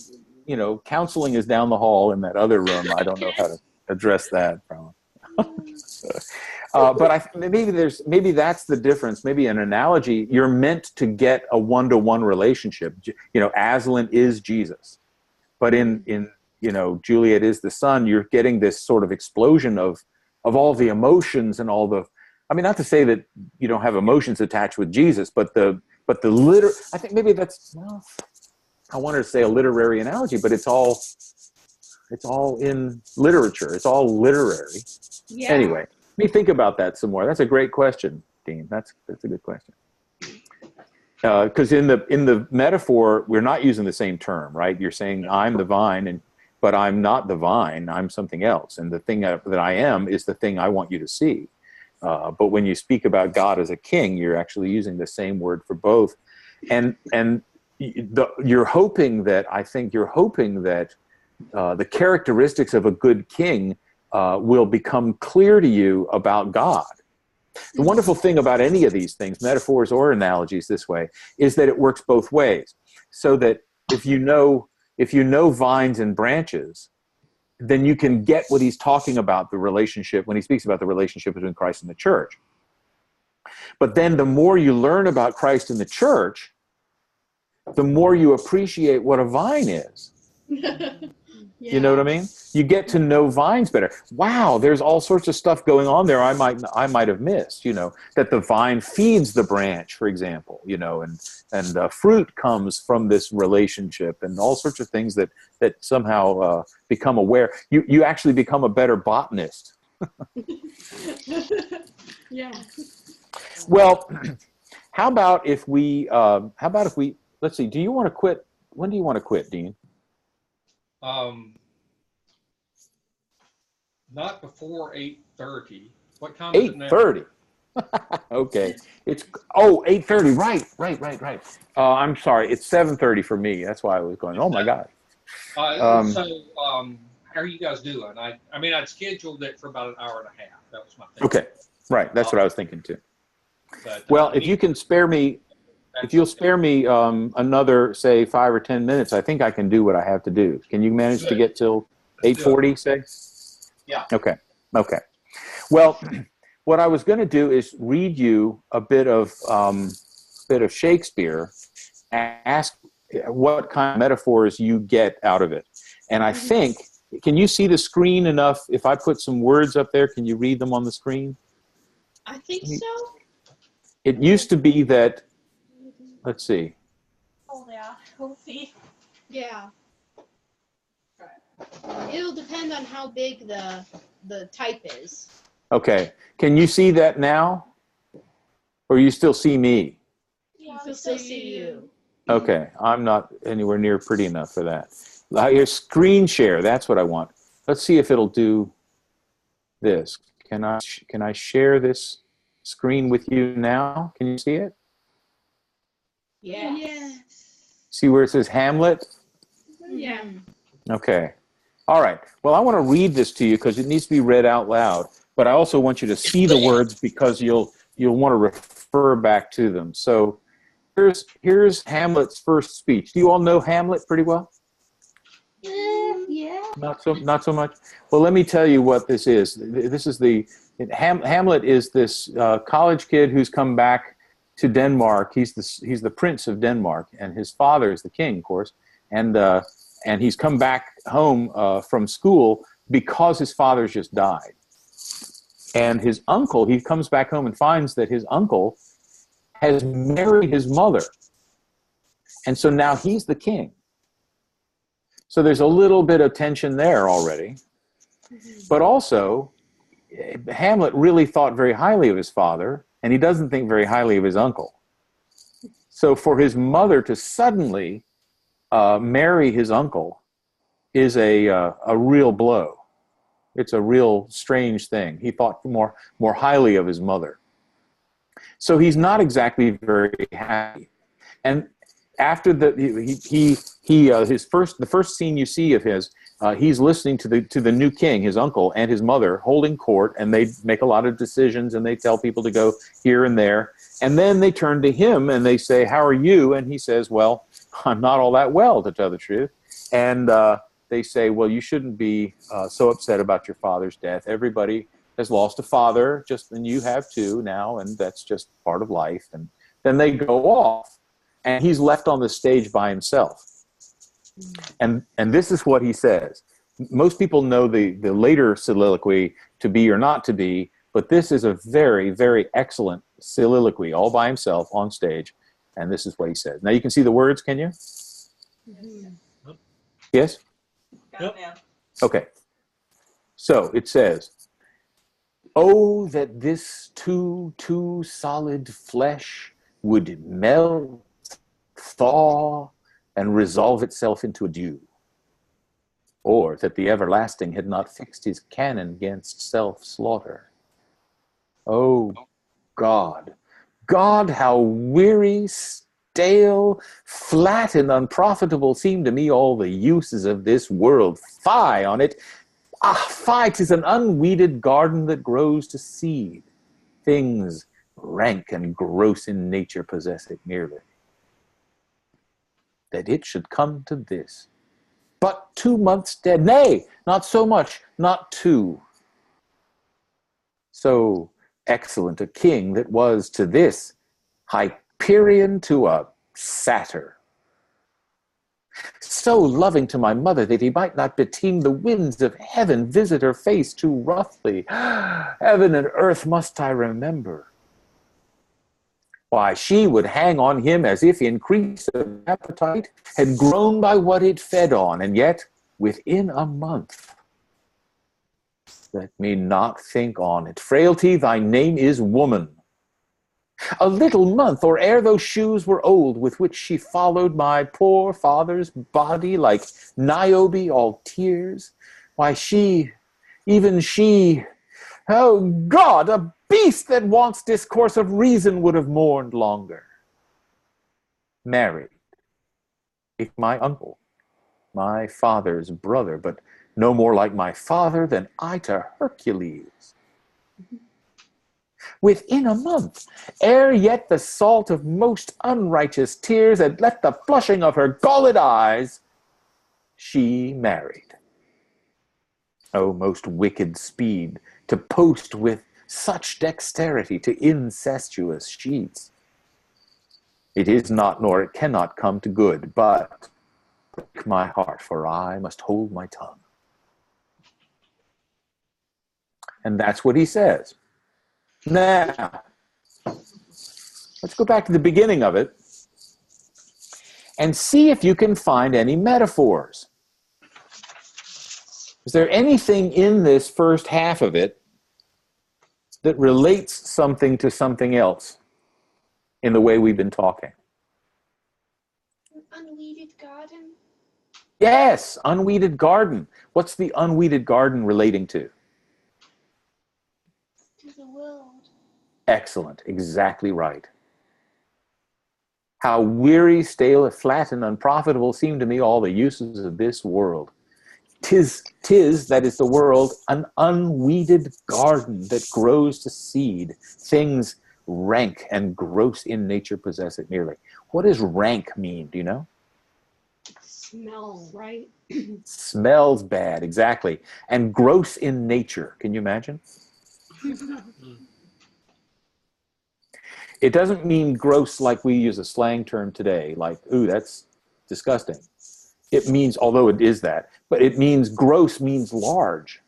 [SPEAKER 3] counseling is down the hall in that other room. I don't know how to address that problem. But maybe that's the difference. Maybe an analogy, you're meant to get a one-to-one relationship. Aslan is Jesus. But in Juliet is the sun, you're getting this sort of explosion of all the emotions and all the, I mean, not to say that you don't have emotions attached with Jesus, but the I think maybe that's, well, I wanted to say a literary analogy, but it's all in literature. It's all literary.
[SPEAKER 6] Yeah.
[SPEAKER 3] Anyway, let me think about that some more. That's a great question, Dean. That's a good question. Because in the metaphor, we're not using the same term, right? You're saying I'm the vine, but I'm not the vine. I'm something else, and the thing that I am is the thing I want you to see. But when you speak about God as a king, you're actually using the same word for both, and you're hoping that the characteristics of a good king will become clear to you about God. The wonderful thing about any of these things, metaphors or analogies this way, is that it works both ways. So that if you know vines and branches, then you can get what he's talking about, the relationship, when he speaks about the relationship between Christ and the church. But then the more you learn about Christ and the church, the more you appreciate what a vine is. You know what I mean? You get to know vines better. Wow, there's all sorts of stuff going on there I might have missed, that the vine feeds the branch, for example, and fruit comes from this relationship, and all sorts of things that somehow become aware. You actually become a better botanist.
[SPEAKER 6] Yeah.
[SPEAKER 3] Well, how about if we let's see, do you want to quit? When do you want to quit, Dean?
[SPEAKER 2] Not before 8:30. What time is it now?
[SPEAKER 3] 8:30. Okay. It's 8:30. Right. I'm sorry. It's 7:30 for me. That's why I was going, oh my God.
[SPEAKER 2] How are you guys doing? I mean, I'd scheduled it for about an hour and a half. That was my thing.
[SPEAKER 3] Okay. Right. That's what I was thinking too.
[SPEAKER 2] But,
[SPEAKER 3] Well, if you can spare me, if you'll spare me another, say, 5 or 10 minutes, I think I can do what I have to do. Can you manage to get till 8:40, say?
[SPEAKER 8] Yeah.
[SPEAKER 3] Okay. Well, what I was going to do is read you a bit of Shakespeare and ask what kind of metaphors you get out of it. And I think, can you see the screen enough? If I put some words up there, can you read them on the screen?
[SPEAKER 4] I think so.
[SPEAKER 3] It used to be that, let's see.
[SPEAKER 7] Oh yeah, we'll see.
[SPEAKER 4] Yeah. It'll depend on how big the type is.
[SPEAKER 3] Okay. Can you see that now? Or you still see me?
[SPEAKER 7] Yeah,
[SPEAKER 4] We still see you.
[SPEAKER 3] Okay. I'm not anywhere near pretty enough for that. Your screen share, that's what I want. Let's see if it'll do this. Can I share this screen with you now? Can you see it?
[SPEAKER 4] Yes.
[SPEAKER 3] See where it says Hamlet?
[SPEAKER 6] Yeah.
[SPEAKER 3] Okay. All right. Well, I want to read this to you because it needs to be read out loud. But I also want you to see the words because you'll want to refer back to them. So here's Hamlet's first speech. Do you all know Hamlet pretty well?
[SPEAKER 7] Yeah.
[SPEAKER 3] Not so much. Well, let me tell you what this is. This is Hamlet is this college kid who's come back to Denmark. He's the prince of Denmark, and his father is the king, of course. And he's come back home from school because his father's just died. And his uncle, he comes back home and finds that his uncle has married his mother. And so now he's the king. So there's a little bit of tension there already. But also, Hamlet really thought very highly of his father, and he doesn't think very highly of his uncle. So for his mother to suddenly marry his uncle is a real blow. It's a real strange thing. He thought more highly of his mother. So he's not exactly very happy. And after the first scene you see of his, he's listening to the new king, his uncle, and his mother holding court, and they make a lot of decisions, and they tell people to go here and there. And then they turn to him and they say, "How are you?" And he says, "Well, I'm not all that well, to tell the truth." And they say, "Well, you shouldn't be so upset about your father's death. Everybody has lost a father, and you have too now, and that's just part of life." And then they go off, and he's left on the stage by himself. And this is what he says. Most people know the later soliloquy, "To be or not to be," but this is a very, very excellent soliloquy all by himself on stage. And this is what he says. Now you can see the words, can you?
[SPEAKER 7] Mm-hmm.
[SPEAKER 3] Yes?
[SPEAKER 8] Yep.
[SPEAKER 3] Okay. So it says, "Oh, that this too solid flesh would melt, thaw, and resolve itself into a dew. Or that the everlasting had not fixed his cannon against self-slaughter. Oh, God, how weary, stale, flat, and unprofitable seem to me all the uses of this world. Fie on it! Ah, fie, 'tis an unweeded garden that grows to seed. Things rank and gross in nature possess it merely. That it should come to this. But 2 months dead, nay, not so much, not 2. So excellent a king that was to this, Hyperion to a satyr. So loving to my mother that he might not beteem the winds of heaven visit her face too roughly. Heaven and earth must I remember. Why, she would hang on him as if increase of appetite had grown by what it fed on, and yet within a month. Let me not think on it. Frailty, thy name is woman. A little month, or ere those shoes were old, with which she followed my poor father's body like Niobe, all tears. Why, she, even she, oh God, a beast that wants discourse of reason would have mourned longer. Married, if my uncle, my father's brother, but no more like my father than I to Hercules. Within a month, ere yet the salt of most unrighteous tears had let the flushing of her galled eyes, she married. O most wicked speed, to post with such dexterity to incestuous sheets. It is not, nor it cannot come to good, but break my heart, for I must hold my tongue. And that's what he says. Now, let's go back to the beginning of it and see if you can find any metaphors. Is there anything in this first half of it that relates something to something else in the way we've been talking?
[SPEAKER 7] Unweeded garden.
[SPEAKER 3] Yes, unweeded garden. What's the unweeded garden relating to?
[SPEAKER 7] To the world.
[SPEAKER 3] Excellent, exactly right. How weary, stale, flat, and unprofitable seem to me all the uses of this world. Tis, that is the world, an unweeded garden that grows to seed. Things rank and gross in nature possess it merely. What does rank mean? Do you know?
[SPEAKER 6] Smell, right?
[SPEAKER 3] Smells bad, exactly. And gross in nature. Can you imagine? It doesn't mean gross like we use a slang term today, like, ooh, that's disgusting. It means, although it is that, but it means gross means large.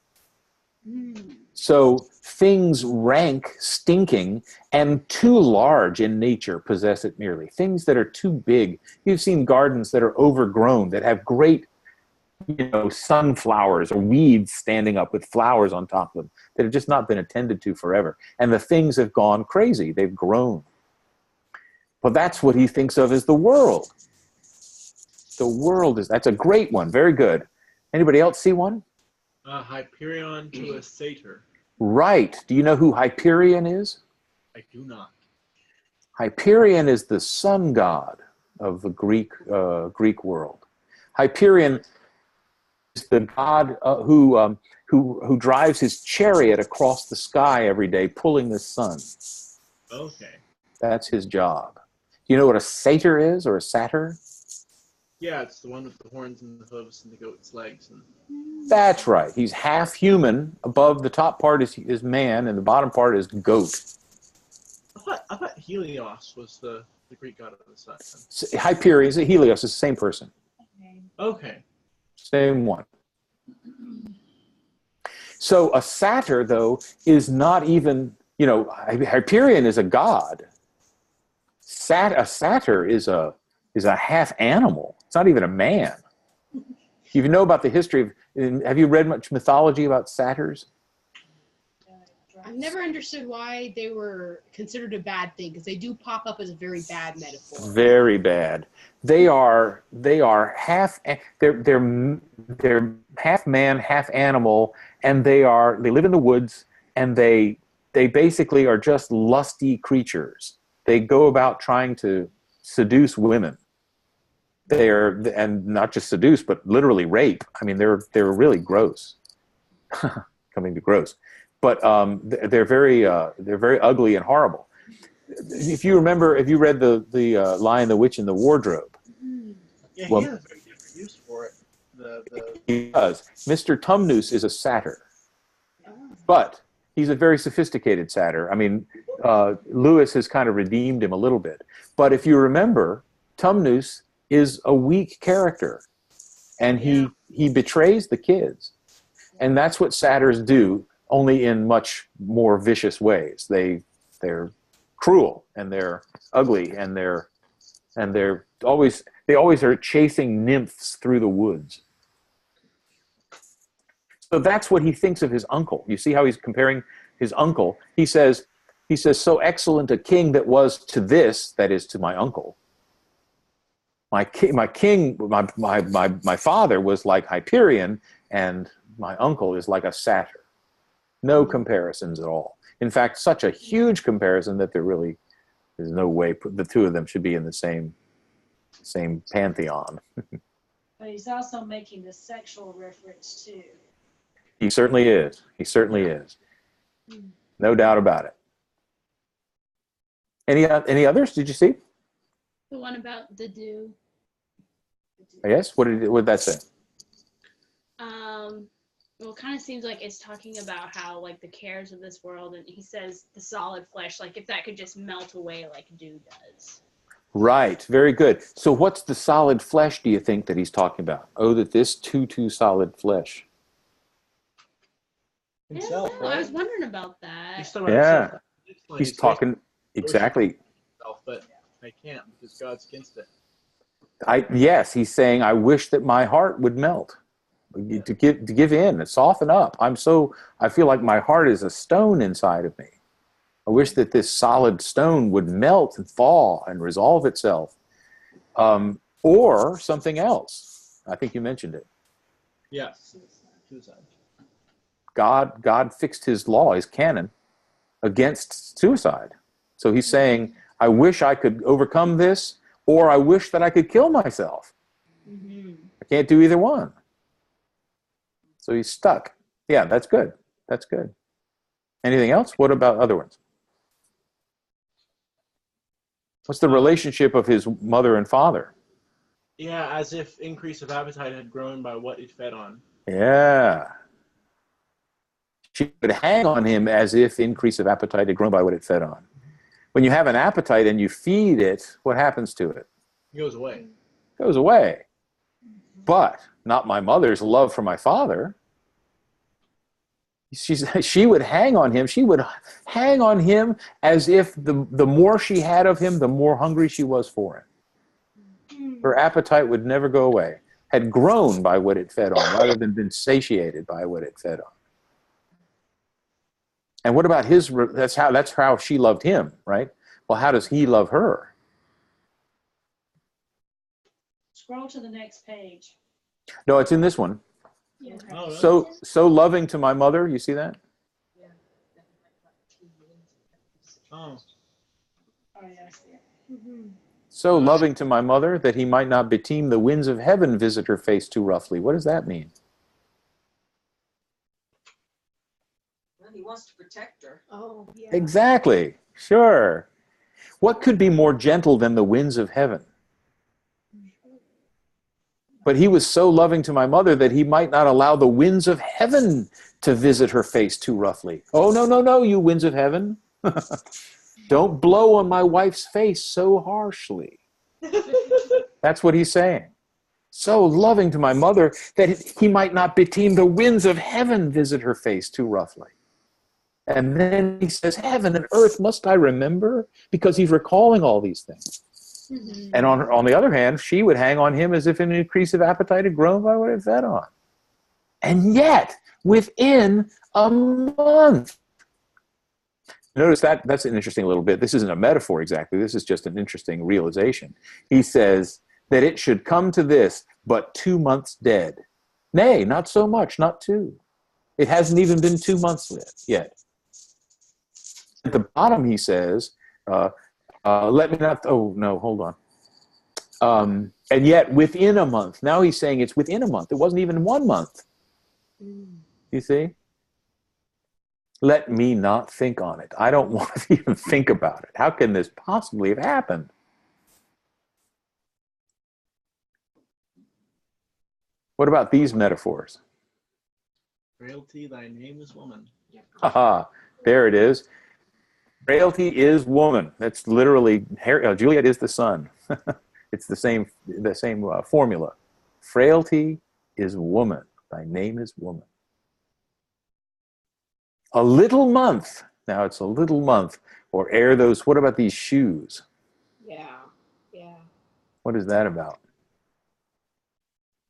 [SPEAKER 3] So things rank, stinking, and too large in nature possess it merely. Things that are too big. You've seen gardens that are overgrown, that have great, sunflowers or weeds standing up with flowers on top of them that have just not been attended to forever. And the things have gone crazy. They've grown. Well, that's what he thinks of as the world. The world that's a great one. Very good. Anybody else see one?
[SPEAKER 9] Hyperion to a satyr.
[SPEAKER 3] Right. Do you know who Hyperion is?
[SPEAKER 9] I do not.
[SPEAKER 3] Hyperion is the sun god of the Greek world. Hyperion is the god who drives his chariot across the sky every day, pulling the sun.
[SPEAKER 9] Okay.
[SPEAKER 3] That's his job. Do you know what a satyr is, or a satyr?
[SPEAKER 9] Yeah, it's the one with the horns and the hooves and the goat's legs.
[SPEAKER 3] That's right. He's half human. Above the top part is man, and the bottom part is goat.
[SPEAKER 9] I thought Helios was the Greek god of the sun.
[SPEAKER 3] Hyperion, Helios is the same person.
[SPEAKER 9] Okay.
[SPEAKER 3] Same one. So a satyr, though, is not even, Hyperion is a god. A satyr is a half animal. It's not even a man. If you know about the history of, have you read much mythology about satyrs?
[SPEAKER 4] I've never understood why they were considered a bad thing, because they do pop up as a very bad metaphor.
[SPEAKER 3] Very bad. They are half. They're half man, half animal, and they live in the woods, and they basically are just lusty creatures. They go about trying to seduce women. And not just seduce, but literally rape. I mean, they're really gross. Coming to gross, but they're very ugly and horrible. If you remember, if you read the Lion, the Witch, and the Wardrobe,
[SPEAKER 9] Yeah,
[SPEAKER 3] well,
[SPEAKER 9] he has a very different use for it.
[SPEAKER 3] He does. Mr. Tumnus is a satyr, but he's a very sophisticated satyr. I mean, Lewis has kind of redeemed him a little bit. But if you remember, Tumnus is a weak character, and he betrays the kids. And that's what satyrs do, only in much more vicious ways. They're cruel, and they're ugly, and they always are chasing nymphs through the woods. So that's what he thinks of his uncle. You see how he's comparing his uncle? He says, so excellent a king that was to this, that is to my uncle. My father was like Hyperion, and my uncle is like a satyr. No comparisons at all. In fact, such a huge comparison that there's no way the two of them should be in the same pantheon.
[SPEAKER 5] But he's also making the sexual reference too.
[SPEAKER 3] He certainly is. He certainly is. No doubt about it. Any others? Did you see?
[SPEAKER 4] The one about the dew.
[SPEAKER 3] Yes. What did that say?
[SPEAKER 6] Well, it kind of seems like it's talking about how, like, the cares of this world, and he says the solid flesh, like, if that could just melt away like dew does.
[SPEAKER 3] Right. Very good. So what's the solid flesh, do you think, that he's talking about? Oh, that this too solid flesh.
[SPEAKER 9] Himself,
[SPEAKER 6] Yeah, I was
[SPEAKER 9] right?
[SPEAKER 6] wondering about that.
[SPEAKER 9] He's talking about
[SPEAKER 3] Yeah.
[SPEAKER 9] himself.
[SPEAKER 3] He's talking exactly.
[SPEAKER 9] Himself, but I can't because God's against it.
[SPEAKER 3] Yes, he's saying, I wish that my heart would melt. To give in, to soften up. I feel like my heart is a stone inside of me. I wish that this solid stone would melt and fall and resolve itself. Or something else. I think you mentioned it.
[SPEAKER 9] Yeah. Suicide.
[SPEAKER 3] God fixed his law, his canon, against suicide. So he's saying, I wish I could overcome this, or I wish that I could kill myself.
[SPEAKER 6] Mm-hmm.
[SPEAKER 3] I can't do either one. So he's stuck. Yeah, that's good. That's good. Anything else? What about other ones? What's the relationship of his mother and father?
[SPEAKER 9] Yeah, as if increase of appetite had grown by what it fed on.
[SPEAKER 3] Yeah. She would hang on him as if increase of appetite had grown by what it fed on. When you have an appetite and you feed it, what happens to it?
[SPEAKER 9] It goes away.
[SPEAKER 3] It goes away. But not my mother's love for my father. She would hang on him. She would hang on him as if the more she had of him, the more hungry she was for him. Her appetite would never go away. Had grown by what it fed on rather than been satiated by what it fed on. And what about that's how she loved him, right? Well, how does he love her?
[SPEAKER 6] Scroll to the next page.
[SPEAKER 3] No, it's in this one.
[SPEAKER 6] Yeah.
[SPEAKER 9] Oh, really?
[SPEAKER 3] So loving to my mother, you see that?
[SPEAKER 9] Oh.
[SPEAKER 6] Oh, yeah, I see it. Mm-hmm.
[SPEAKER 3] So loving to my mother that he might not beteem the winds of heaven visit her face too roughly. What does that mean?
[SPEAKER 10] Well, he wants to protect her.
[SPEAKER 7] Oh, yeah.
[SPEAKER 3] Exactly. Sure. What could be more gentle than the winds of heaven? But he was so loving to my mother that he might not allow the winds of heaven to visit her face too roughly. Oh, no, you winds of heaven. Don't blow on my wife's face so harshly. That's what he's saying. So loving to my mother that he might not beteem the winds of heaven visit her face too roughly. And then he says, heaven and earth must I remember? Because he's recalling all these things.
[SPEAKER 6] Mm-hmm.
[SPEAKER 3] And on the other hand, she would hang on him as if an increase of appetite had grown by what it fed on. And yet, within a month. Notice that's an interesting little bit. This isn't a metaphor exactly. This is just an interesting realization. He says that it should come to this, but 2 months dead. Nay, not so much, not 2. It hasn't even been 2 months yet. At the bottom, he says, let me not, oh, no, hold on. And yet within a month. Now he's saying it's within a month. It wasn't even 1 month. You see? Let me not think on it. I don't want to even think about it. How can this possibly have happened? What about these metaphors?
[SPEAKER 9] Frailty, thy name is woman.
[SPEAKER 3] Haha, there it is. Frailty is woman. That's literally, Juliet is the sun. It's the same formula. Frailty is woman. Thy name is woman. A little month. Now it's a little month. Or ere those, what about these shoes?
[SPEAKER 7] Yeah. Yeah.
[SPEAKER 3] What is that about?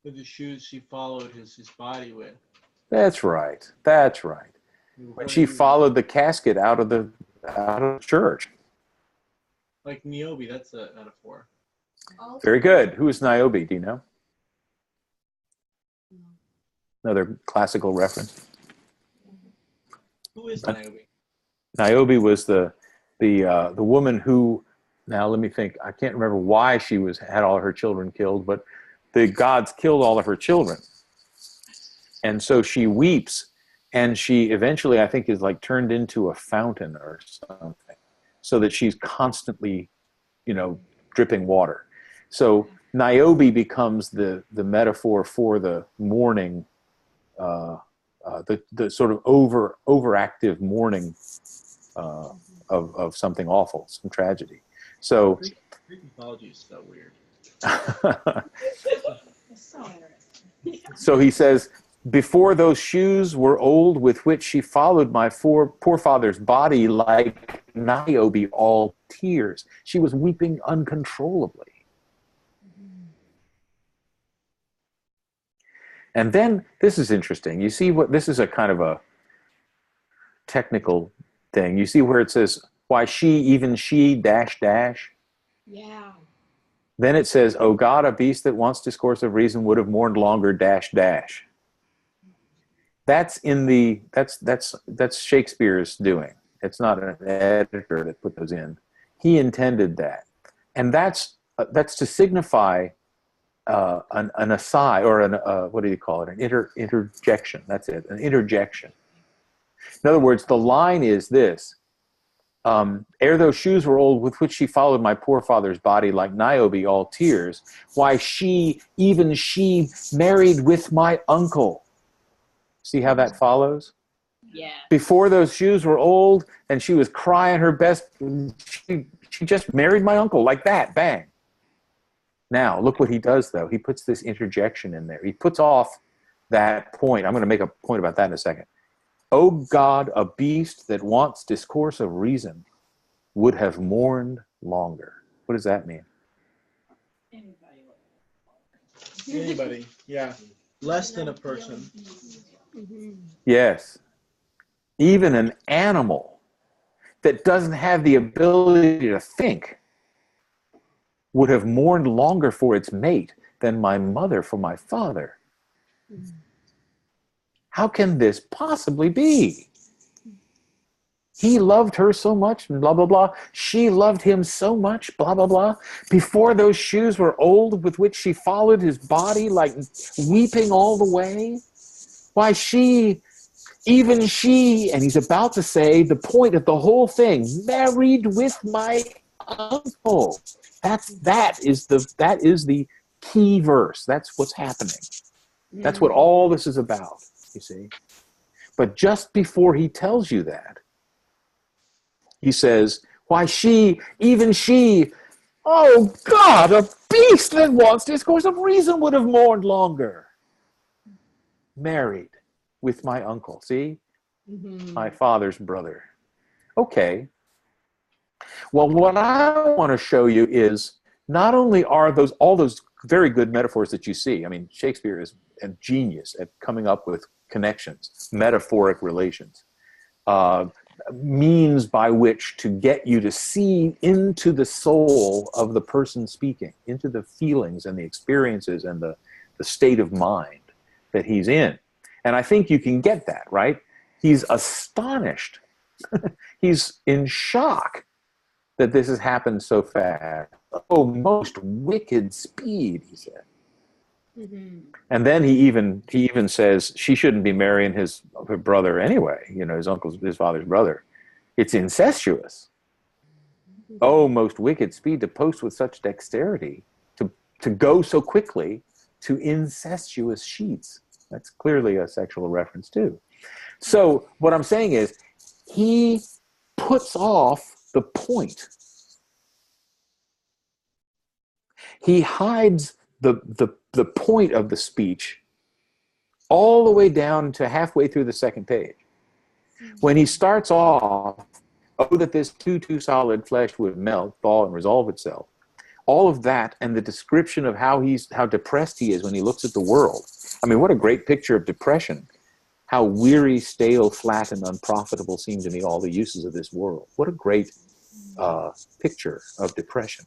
[SPEAKER 9] With the shoes she followed his body with.
[SPEAKER 3] That's right. That's right. When she followed the casket out of the church.
[SPEAKER 9] Like Niobe, that's a metaphor.
[SPEAKER 3] Very good. Who is Niobe? Do you know? Another classical reference.
[SPEAKER 9] Who is Niobe?
[SPEAKER 3] Niobe was the woman who, now let me think, I can't remember why she had all her children killed, but the gods killed all of her children. And so she weeps, and she eventually, I think, is like turned into a fountain or something, so that she's constantly, dripping water. So Niobe becomes the metaphor for the mourning the sort of overactive mourning of something awful, some tragedy. So
[SPEAKER 9] Greek mythology is so weird.
[SPEAKER 5] It's so interesting.
[SPEAKER 3] so he says, before those shoes were old with which she followed my poor father's body like Niobe, all tears. She was weeping uncontrollably. And then, this is interesting. You see what, this is a kind of a technical thing. You see where it says, why she, even she, dash, dash.
[SPEAKER 6] Yeah.
[SPEAKER 3] Then it says, oh God, a beast that wants discourse of reason would have mourned longer, dash, dash. That's in the, that's Shakespeare's doing. It's not an editor that put those in. He intended that. And that's to signify an aside, or an what do you call it? An interjection. That's it, an interjection. In other words, the line is this: ere those shoes were old with which she followed my poor father's body like Niobe, all tears. Why she, even she, married with my uncle. See how that follows?
[SPEAKER 6] Yeah.
[SPEAKER 3] Before those shoes were old, and she was crying her best. She just married my uncle like that, bang. Now, look what he does, though. He puts this interjection in there. He puts off that point. I'm going to make a point about that in a second. O God, a beast that wants discourse of reason would have mourned longer. What does that mean?
[SPEAKER 9] Anybody, yeah. Less than a person.
[SPEAKER 3] Yes. Even an animal that doesn't have the ability to think would have mourned longer for its mate than my mother for my father. How can this possibly be? He loved her so much, blah, blah, blah. She loved him so much, blah, blah, blah. Before those shoes were old with which she followed his body, like weeping all the way. Why she, even she, and he's about to say the point of the whole thing, married with my uncle. That is the key verse. That's what's happening. That's what all this is about, you see. But just before he tells you that, he says, why she, even she, oh God, a beast that wants discourse of reason would have mourned longer. Married with my uncle, see? My father's brother. Okay. Well, what I want to show you is not only are all those very good metaphors that you see. I mean, Shakespeare is a genius at coming up with connections, metaphoric relations, means by which to get you to see into the soul of the person speaking, into the feelings and the experiences and the state of mind that he's in. And I think you can get that, right? He's astonished. He's in shock that this has happened so fast. Oh, most wicked speed, he said. And then he even says she shouldn't be marrying her brother anyway, his father's brother. It's incestuous. Oh, most wicked speed to post with such dexterity, to go so quickly to incestuous sheets. That's clearly a sexual reference too. So what I'm saying is he puts off the point. He hides the point of the speech all the way down to halfway through the second page. When he starts off, oh, that this too solid flesh would melt, thaw, and resolve itself. All of that and the description of how depressed he is when he looks at the world. I mean, what a great picture of depression. How weary, stale, flat, and unprofitable seem to me all the uses of this world. What a great picture of depression.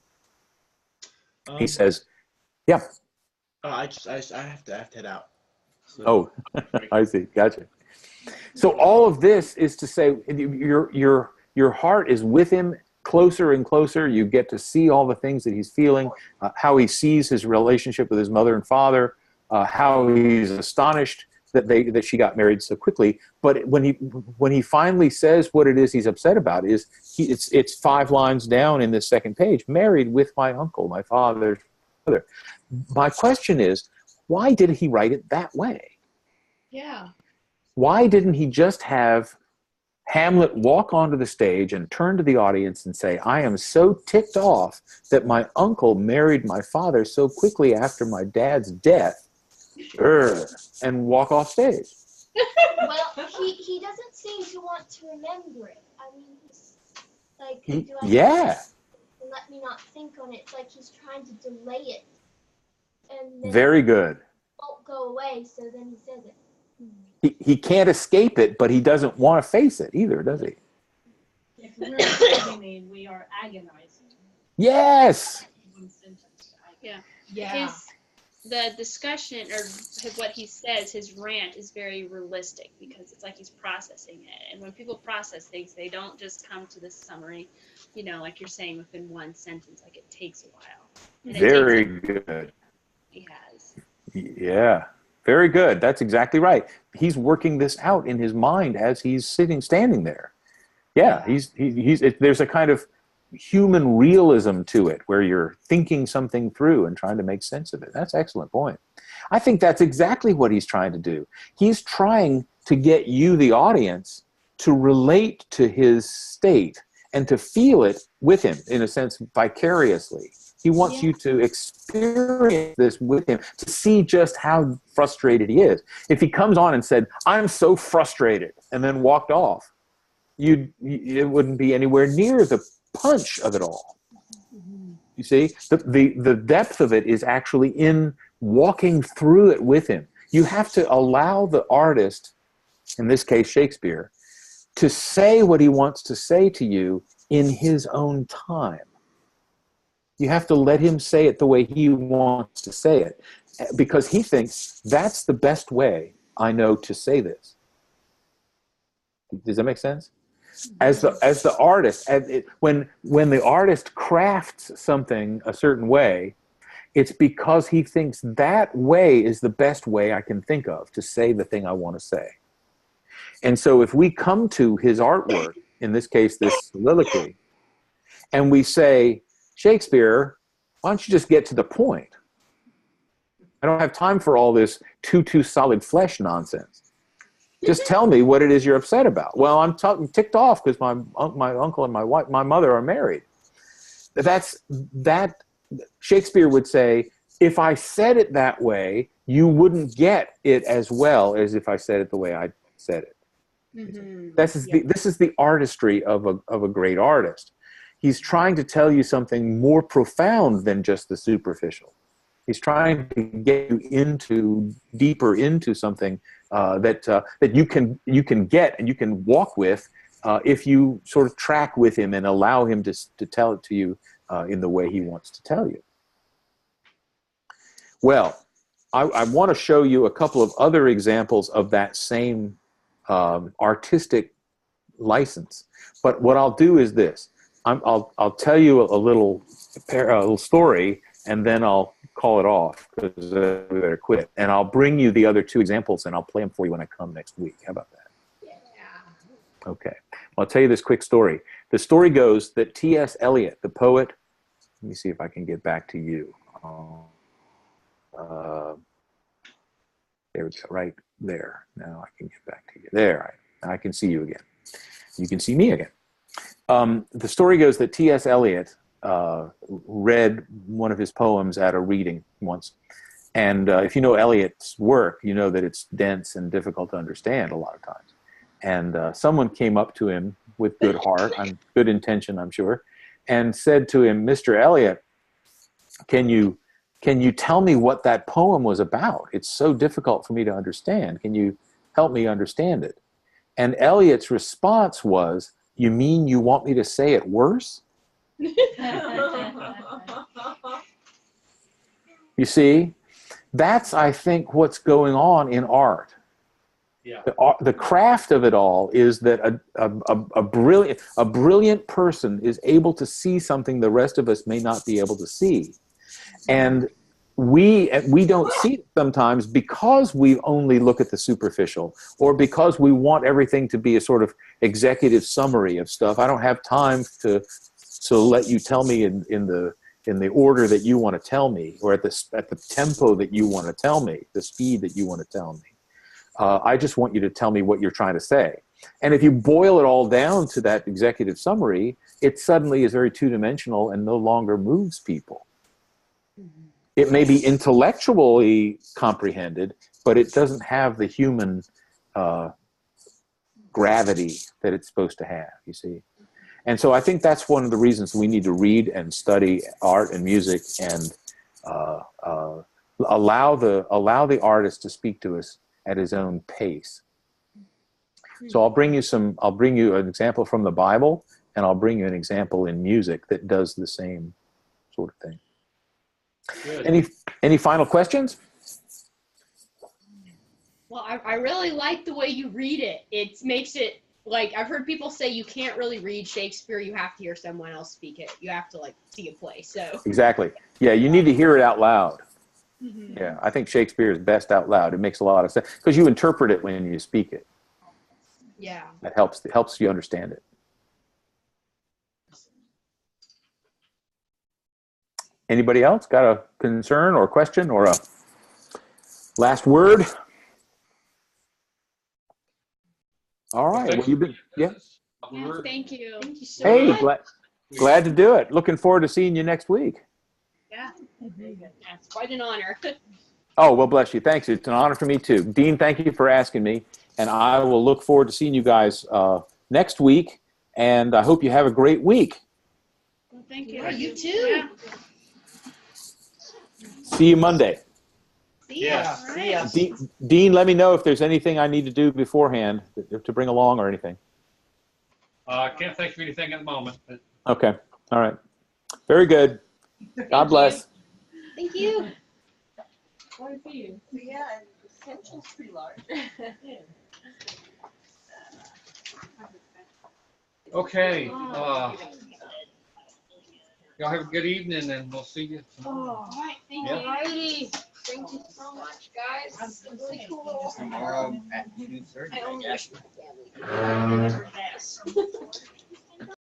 [SPEAKER 3] He says, yeah.
[SPEAKER 9] I have to head out. So,
[SPEAKER 3] oh, I see. Gotcha. So all of this is to say your heart is with him closer and closer. You get to see all the things that he's feeling, how he sees his relationship with his mother and father, how he's astonished that she got married so quickly. But when he finally says what it is he's upset about, it's 5 lines down in this second page. Married with my uncle, my father's brother. My question is, why did he write it that way?
[SPEAKER 6] Yeah.
[SPEAKER 3] Why didn't he just have Hamlet walk onto the stage and turn to the audience and say, I am so ticked off that my uncle married my father so quickly after my dad's death, and walk off stage?
[SPEAKER 7] Well, he doesn't seem to want to remember it. I mean, he's like, do I
[SPEAKER 3] Yeah.
[SPEAKER 7] let me not think on it? It's like he's trying to delay it. And then
[SPEAKER 3] Very good.
[SPEAKER 7] it won't go away, so then he says it.
[SPEAKER 3] He can't escape it, but he doesn't want to face it either, does he?
[SPEAKER 5] If we're in agony, we are agonizing.
[SPEAKER 3] Yes.
[SPEAKER 5] One sentence.
[SPEAKER 6] Yeah.
[SPEAKER 10] Yeah.
[SPEAKER 6] The discussion or what he says, his rant is very realistic because it's like he's processing it. And when people process things, they don't just come to the summary, like you're saying within one sentence. Like it takes a while. And
[SPEAKER 3] Very good.
[SPEAKER 6] He has.
[SPEAKER 3] Yeah. Very good. That's exactly right. He's working this out in his mind as he's standing there. Yeah. There's a kind of human realism to it where you're thinking something through and trying to make sense of it. That's an excellent point. I think that's exactly what he's trying to do. He's trying to get you, the audience, to relate to his state and to feel it with him, in a sense, vicariously. He wants you to experience this with him, to see just how frustrated he is. If he comes on and said, I'm so frustrated, and then walked off, it wouldn't be anywhere near the punch of it all. You see, the depth of it is actually in walking through it with him. You have to allow the artist, in this case Shakespeare, to say what he wants to say to you in his own time. You have to let him say it the way he wants to say it, because he thinks that's the best way I know to say this. Does that make sense? As the artist, when the artist crafts something a certain way, it's because he thinks that way is the best way I can think of to say the thing I want to say. And so if we come to his artwork, in this case, this soliloquy, and we say, Shakespeare, why don't you just get to the point? I don't have time for all this too solid flesh nonsense. Just tell me what it is you're upset about. Well, I'm ticked off because my uncle and my mother are married. That Shakespeare would say, if I said it that way, you wouldn't get it as well as if I said it the way I said it.
[SPEAKER 6] Mm-hmm.
[SPEAKER 3] This is the artistry of a great artist. He's trying to tell you something more profound than just the superficial. He's trying to get you deeper into something that you can get and you can walk with if you sort of track with him and allow him to tell it to you in the way he wants to tell you. Well, I want to show you a couple of other examples of that same artistic license. But what I'll do is this. I'll tell you a little story, and then I'll call it off because we better quit. And I'll bring you the other two examples, and I'll play them for you when I come next week. How about that?
[SPEAKER 10] Yeah.
[SPEAKER 3] Okay. I'll tell you this quick story. The story goes that T.S. Eliot, the poet, let me see if I can get back to you. There we go, right there. Now I can get back to you. There, I can see you again. You can see me again. The story goes that T.S. Eliot read one of his poems at a reading once. And if you know Eliot's work, you know that it's dense and difficult to understand a lot of times. And someone came up to him with good heart, good intention, I'm sure, and said to him, Mr. Eliot, can you tell me what that poem was about? It's so difficult for me to understand. Can you help me understand it? And Eliot's response was, you mean you want me to say it worse? You see, that's, I think, what's going on in art.
[SPEAKER 2] Yeah.
[SPEAKER 3] The craft of it all is that a brilliant person is able to see something the rest of us may not be able to see. And we don't see it sometimes because we only look at the superficial, or because we want everything to be a sort of executive summary of stuff. I don't have time to let you tell me in the order that you want to tell me, or at the tempo that you want to tell me, the speed that you want to tell me. I just want you to tell me what you're trying to say. And if you boil it all down to that executive summary, it suddenly is very two-dimensional and no longer moves people. It may be intellectually comprehended, but it doesn't have the human gravity that it's supposed to have, you see. And so I think that's one of the reasons we need to read and study art and music and allow the artist to speak to us at his own pace. So I'll bring you an example from the Bible, and I'll bring you an example in music that does the same sort of thing.
[SPEAKER 2] Good.
[SPEAKER 3] Any final questions?
[SPEAKER 4] Well, I really like the way you read it. It makes it, like, I've heard people say you can't really read Shakespeare. You have to hear someone else speak it. You have to, like, see a play. So
[SPEAKER 3] Exactly. Yeah, you need to hear it out loud.
[SPEAKER 4] Mhm.
[SPEAKER 3] Yeah, I think Shakespeare is best out loud. It makes a lot of sense because you interpret it when you speak it.
[SPEAKER 4] Yeah.
[SPEAKER 3] That helps you understand it. Anybody else got a concern or question or a last word? All right.
[SPEAKER 2] Thank
[SPEAKER 3] Well, you've been, yeah.
[SPEAKER 6] Yeah, thank you.
[SPEAKER 4] Thank you so
[SPEAKER 3] Hey,
[SPEAKER 4] much.
[SPEAKER 3] glad to do it. Looking forward to seeing you next week.
[SPEAKER 6] Yeah.
[SPEAKER 4] Yeah, it's quite an honor.
[SPEAKER 3] Oh, well, bless you. Thanks. It's an honor for me too. Dean, thank you for asking me. And I will look forward to seeing you guys next week. And I hope you have a great week.
[SPEAKER 6] Well, thank you.
[SPEAKER 4] Yeah, you too.
[SPEAKER 6] Yeah.
[SPEAKER 3] See you Monday.
[SPEAKER 4] See ya.
[SPEAKER 2] Yeah.
[SPEAKER 6] All
[SPEAKER 8] See ya.
[SPEAKER 6] right.
[SPEAKER 3] Dean, let me know if there's anything I need to do beforehand to bring along or anything.
[SPEAKER 2] I can't think of anything at the moment. But
[SPEAKER 3] Okay. All right. Very good. God bless.
[SPEAKER 4] Thank you.
[SPEAKER 5] What for you?
[SPEAKER 10] Yeah, the potential's pretty large.
[SPEAKER 2] okay. Y'all have a good evening, and we'll see you tomorrow.
[SPEAKER 4] All right. Thank
[SPEAKER 2] Yeah.
[SPEAKER 4] you. Alrighty. Thank you so much, guys. This is really cool.
[SPEAKER 8] Tomorrow at 2:30.
[SPEAKER 4] I only
[SPEAKER 8] I guess.
[SPEAKER 4] wish my family could never guess.